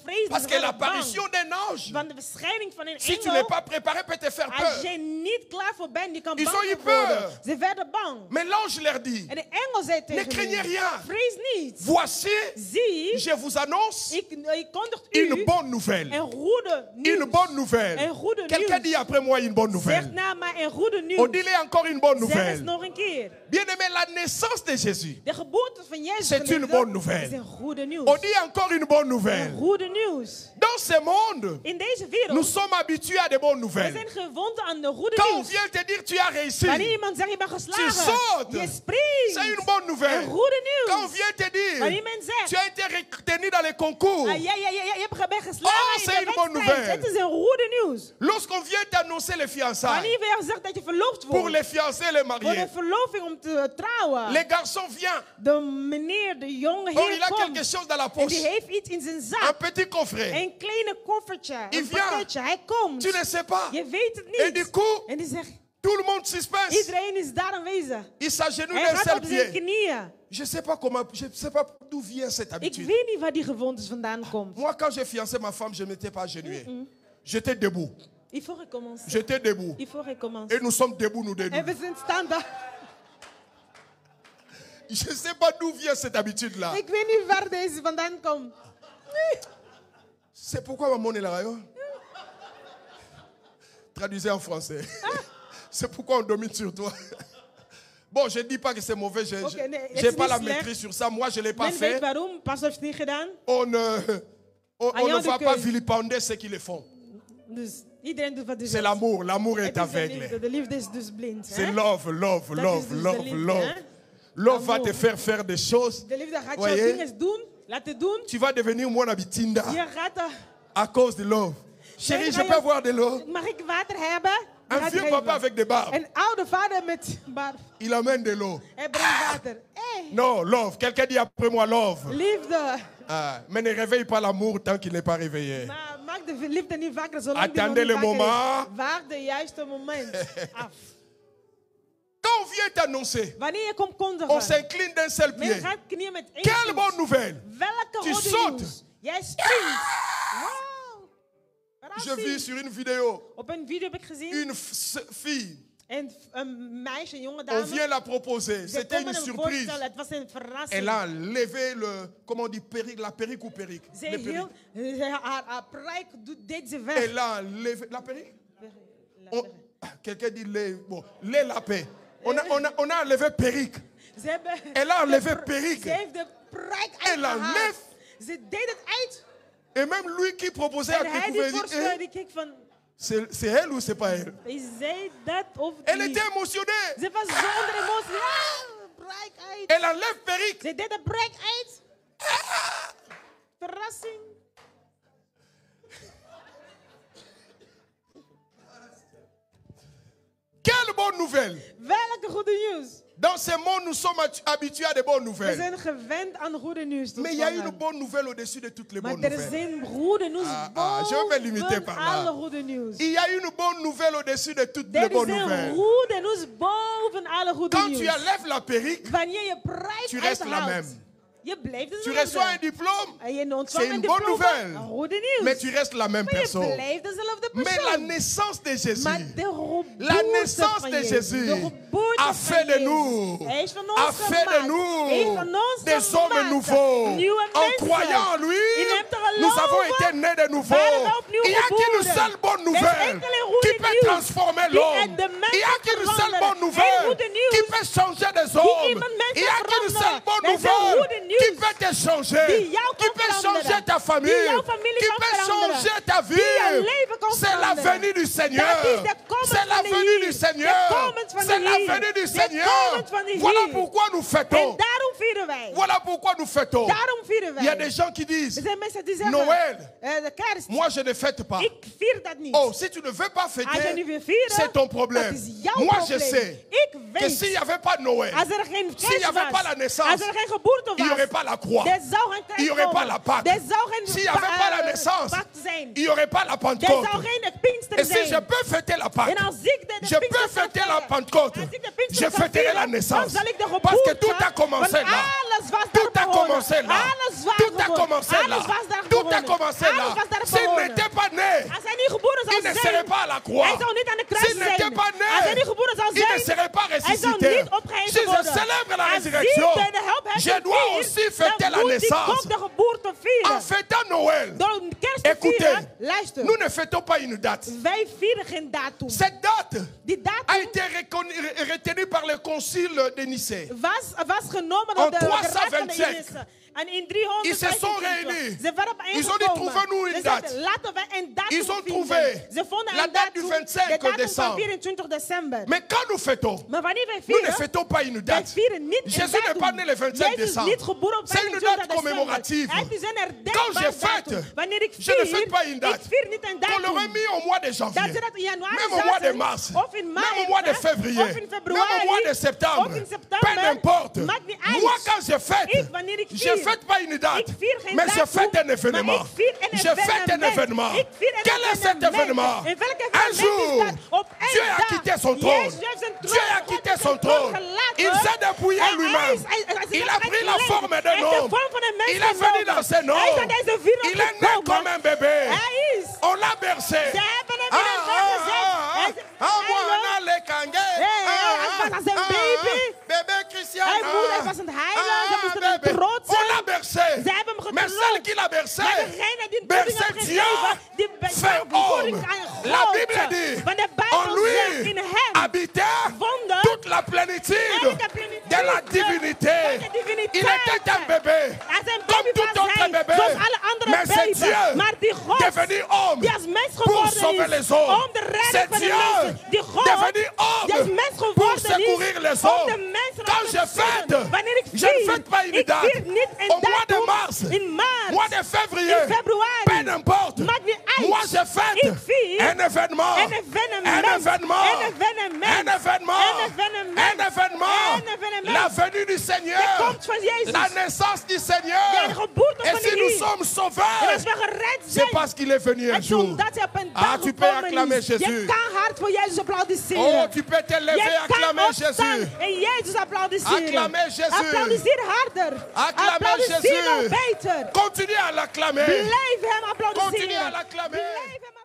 vreesden. Parce Ze que waren bang. l'apparition d'un ange, Want de verschijning van een si tu n'es engel, pas préparé, peut te faire als peur. je niet klaar voor bent, die kan Ils bang ont eu worden. peur. Ze werden bang. Mais l'ange leur dit, En de engel zei ne tegen craignez hen, rien. vrees niet. Voici, Zie, je vous annonce ik kondig une u bonne nouvelle. een goede nieuws. Une bonne nouvelle. Een goede Quelqu'un dit nieuws. après moi une bonne Zeg nouvelle. na mij een goede On nieuws. dit encore une bonne Zeg eens nouvelle. nog een keer. Bien-aimé, la naissance de Jésus, De geboorte van Jezus c'est une bonne nouvelle. is een goede nieuws. On dit encore une bonne Een nouvelle. goede nieuws. Dans ce monde, In deze nous wereld, sommes habitués à des bonnes we nouvelles. zijn gewend aan de goede Quand on nieuws. vient te dire tu as réussi, Wanneer iemand zegt je bent geslagen, sautes. je springt. c'est une bonne nouvelle. Een goede Quand on nieuws. vient te dire Wanneer iemand zegt, tu as été retenu dans les concours, je bent geslagen Oh, in c'est de une bonne wedstrijd. nouvelle. Het is een goede nieuws. lorsqu'on vient t'annoncer les fiançailles, Wanneer we zegt dat je verloofd pour wordt. les fiancés, les Voor de mariés, verloving om te trouwen. les garçons viennent. De meneer, de jonge Or, il heer a quelque komt. chose dans la En poche, die heeft iets in zijn un zak. petit coffret. Een kleine koffertje. Il Een vient. pakketje. Hij komt. Tu ne sais pas. Je weet het Et du niet. coup, En die zegt, tout le monde suspense. iedereen is daar aanwezig. Il s'agenouille Hij d'un gaat seul op zijn pied. knieën. Je sais pas comment, je sais pas d'où vient cette Ik habitude. weet niet waar die gewoontes vandaan komt. Moi, quand j'ai fiancé ma femme, je ne m'étais pas agenouillé. J'étais debout. Il faut recommencer. J'étais debout. Il faut recommencer. Et nous sommes debout, nous deux. En we zijn staande. Je ne sais pas d'où vient cette habitude-là. Ik weet niet waar deze vandaan komt. C'est pourquoi maman est là. Traduisez en français. C'est pourquoi on domine sur toi. Bon, je ne dis pas que c'est mauvais. Je Oké, nee, het n'ai is pas niet la slecht. maîtrise sur ça. Moi, je ne l'ai pas Men weet fait. waarom. Pas heeft het niet gedaan. On ne Ayant va de pas keuze. vilipender ceux qui le font. Dus iedereen doet wat hij C'est wil. l'amour. L'amour est Het is de aveugle. liefde. De liefde is dus blind. C'est hè? love, love, Dat love, is dus de love, liefde, love. hè? Love va Amour. te faire des choses. De liefde gaat jou Voyez? dingen doen. Laten doen. Tu vas devenir mon habitinda Je gaat à cause de love. Chérie, je peux avoir de l'eau. Mag ik water hebben? Je Un gaat vieux geven. papa avec des barbes. Een oude vader met barf. Il amène de l'eau. Hij brengt water. Hey, Non, love. Quelqu'un dit après moi love. liefde. Ah, mais ne réveille pas l'amour tant qu'il n'est pas réveillé. Maar maak de liefde niet wakker zolang die nog Attendez niet le wakker moment. is. Wacht de juiste moment af. Quand on vient t'annoncer, Wanneer je komt on kondigen, s'incline d'un seul men pied. gaat knieën met één Quelle voet. bonne nouvelle. Welke Tu goede sautes. nieuws. Jij springt. Wow. Je vis sur une vidéo Op een video heb ik gezien. une fille. Een meisje, een jonge On dame. vient la proposer. Ze C'était komen une hem surprise. voorstellen. Het was een verrassing. Elle a levé le, comment on dit, la perruque ou perruque. Ze Le perruque. haar pruik deed ze weg. Elle a levé la perruque. Quelqu'un dit les, bon, les lapins. On a enlevé perruque. Ze hebben Elle a enlevé perruque. Ze heeft de pruik Elle uitgehaald. enlève. Ze deed het uit. Et même lui qui proposait à En hij die découvrir, voorstelde, eh, die keek van, c'est elle ou c'est pas elle? is zij dat of Elle niet? était émotionnée. Ze was zonder emotie. Ja, pruik uit. Elle enlève perruque. Ze deed de pruik uit. Verrassing. Quelle bonne nouvelle. Welke goede nieuws. Dans ce monde, nous sommes habitués à des bonnes We nouvelles. zijn gewend aan goede nieuws te Mais il y a une ontvangen. bonne nouvelle au-dessus de toutes les Maar bonnes er nouvelles. zijn goede nieuws je vais me limiter boven par là. alle goede nieuws. Il y a une bonne nouvelle au-dessus de toutes les Er bonnes is een nouvelles. goede nieuws boven alle goede Quand tu nieuws. enlèves la perruque, Wanneer je prijs tu restes la uithoudt, même. je blijft Tu reçois un dezelfde. diplôme, En je c'est ontvangt une een bonne diploma, nouvelle. een goede nieuws. Mais tu restes la même Maar je personne. blijft dezelfde Mais la persoon. naissance de Jésus, Maar de geboorte la naissance van de Jezus, Jésus de geboorte a van fait de Jezus, nous, Hij is van ons a fait de gemaakt. Hij heeft van nous ons des gemaakt. hommes nouveaux. Nieuwe En mensen. croyant en lui, In hem te geloven, nous avons été nés de nouveau. werden we opnieuw Il y a qu'une geboren. seule bonne Er is nouvelle enkele qui goede peut nieuws transformer die l'homme. de mens Il y a kan qu'une seule veranderen. bonne Eén nouvelle goede nieuws qui peut changer des die hommes. iemand mensen Il y a qu'une veranderen. seule bonne Er is een nouvelle goede nieuws qui peut te changer, die jou qui kan peut changer veranderen. ta famille, Die jouw familie qui kan peut veranderen. changer ta Die je vie. leven kan C'est la veranderen. venue du Seigneur. Dat is de komst C'est la van de venue Heer. du Seigneur. De komst van de C'est la Heer. venue du De Seigneur. komst van de Voilà Heer. pourquoi nous En fêtons. daarom vieren wij. Voilà pourquoi nous fêtons. Daarom vieren wij. Il y a des gens qui disent, Er zijn mensen die zeggen, Noël, de kerst, moi je ne fête pas. ik vier dat niet. Oh, si tu ne veux pas Als je fêter, niet wil vieren, c'est ton problème. dat is jouw Moi probleem. je sais Ik que weet, s'il n'y avait pas Noël, als er geen s'il n'y kerst avait pas la was, naissance, als er geen geboorte il n'y aurait was, pas la croix. er zou geen kerst Il n'y aurait pas komen. la Pâque. Er zou geen S'il n'y avait pas la naissance, bak te zijn. il n'y aurait pas la Er Pentecôte. zou geen Pinkster Et si je zijn. peux fêter la Pâque, En als ik de je peux Pinkster zou fêter la vieren, Pentecôte, als ik de je Pinkster zou fêterai la vieren, naissance. dan zal ik de Parce que geboorte tout a commencé van là. alles was Tout daar a begonnen. commencé là. Alles was Tout a begonnen. commencé là. Alles was daar Tout a begonnen. commencé Alles là. was daar S'il begonnen. n'était pas né, Als hij niet geboren il zou ne zijn, serait pas à la croix. hij zou niet aan de kruis S'il n'était zijn. pas né, Als hij niet geboren zou il ne zijn, serait pas hij zou ressuscité. niet opgeheven Si je worden. célèbre la Als résurrection, ik de helpheffen je dois vier, aussi fêter dan la moet ik naissance. ook de geboorte En vieren. fêtant Noël, Door een kerst te écoutez, vieren, luister. nous ne fêtons pas une date. Wij vieren geen datum. Cette date Die a datum été retenue par le concile de Nicée. was genomen En door de raad van de 325. Idrisse. En in Ils se sont 325, réunis. ze waren Ils ont dit, bijeengekomen. trouvez-nous une Ze date. zeiden, laten we een datum Ils ont vinden. trouvé Ze vonden la een date du datum, 25 de datum décembre. van 24 december. Mais quand nous fêtons, Maar wanneer wij nous ne vieren, fêtons pas une wij date. vieren niet een Jésus datum. n'est pas né le 25 Jezus is décembre. niet geboren op C'est une 25 date december. commémorative. Het is een Quand je herdenkbaar fête, datum. Wanneer ik je ne vier, fête pas une date. ik vier niet een Qu'on datum. l'aurait mis au mois de janvier, Dat ze dat in januari même au mois de zaten, mars, of in maart, même au mois de février, of in même februari, au mois de septembre, of in september, peu importe. maakt niet uit. Moi, quand je fête, Ik, wanneer ik je vier, fête pas une date, ik vier geen mais je datum, fête un maar événement. ik vier een Je fête un événement. Ik vier een Quel est cet événement? En welk Un evenement jour, is dat? Op één Dieu a dag. quitté son trône. Jezus heeft zijn Dieu troon- a God quitté heeft son zijn troon trône. gelaten. Il s'est dépouillé En lui-même. hij Il a pris la gekleed. forme Hij d'un heeft de homme. vorm van een mens Il est venu genomen. dans ce Hij is nom. aan deze wereld Il est né gekomen. comme un bébé. Hij is. On l'a bercé. Ze hebben hem in een bed gezet. Hij is- Mwana le kange. hij was een baby. Bébé Christian. Hij was aan het huilen. Ze moesten hem bébé. trotsen. On l'a bercé. Ze hebben hem Mais getroost. celle qui l'a bercé, Maar degene die het bercé heeft Dieu, gegeven, die fait homme. La Bible God. dit, Want de en Bijbel zegt, lui in hem habitait woonde toute la plénitude de la divinité. van de diviniteit. Il était un bébé, Hij is een comme baby tout was autre hij, bébé. zoals alle andere Mais c'est baby's. Dieu Maar die God, devenu homme die als mens pour geworden sauver is, les hommes. om de redding C'est van de Dieu mensen. Die God, devenu die als homme mens pour geworden secourir is, les om hommes. de mensen Quand op je te fête, redden. Wanneer ik je ne vier, fête pas une ik date. vier niet een Au mois de datum. mars, In maart, mois de février, in februari, peu importe. maakt niet uit. Moi je fête Ik vier un événement. een evenement. Un événement. Een evenement. Un événement. Een evenement. Un événement. Een evenement. La venue du De Seigneur. komst van Jezus. La naissance du De Seigneur. geboorte Et van si de nous Heer. sommes En sauvés, als we gered c'est zijn, parce qu'il est venu un het is jour. omdat hij op een Ah, dag tu peux gekomen acclamer is. Jésus. Je kan hard voor Jezus applaudisseren. Oh, tu peux te lever, Je acclamer kan opstaan Jésus. en Jezus applaudisseren. Acclamer Jésus. Applaudisseer harder. Acclamer Applaudisseer Jésus. nog beter. Continue à l'acclamer. Blijf hem applaudisseren. Continue à l'acclamer. Blijf hem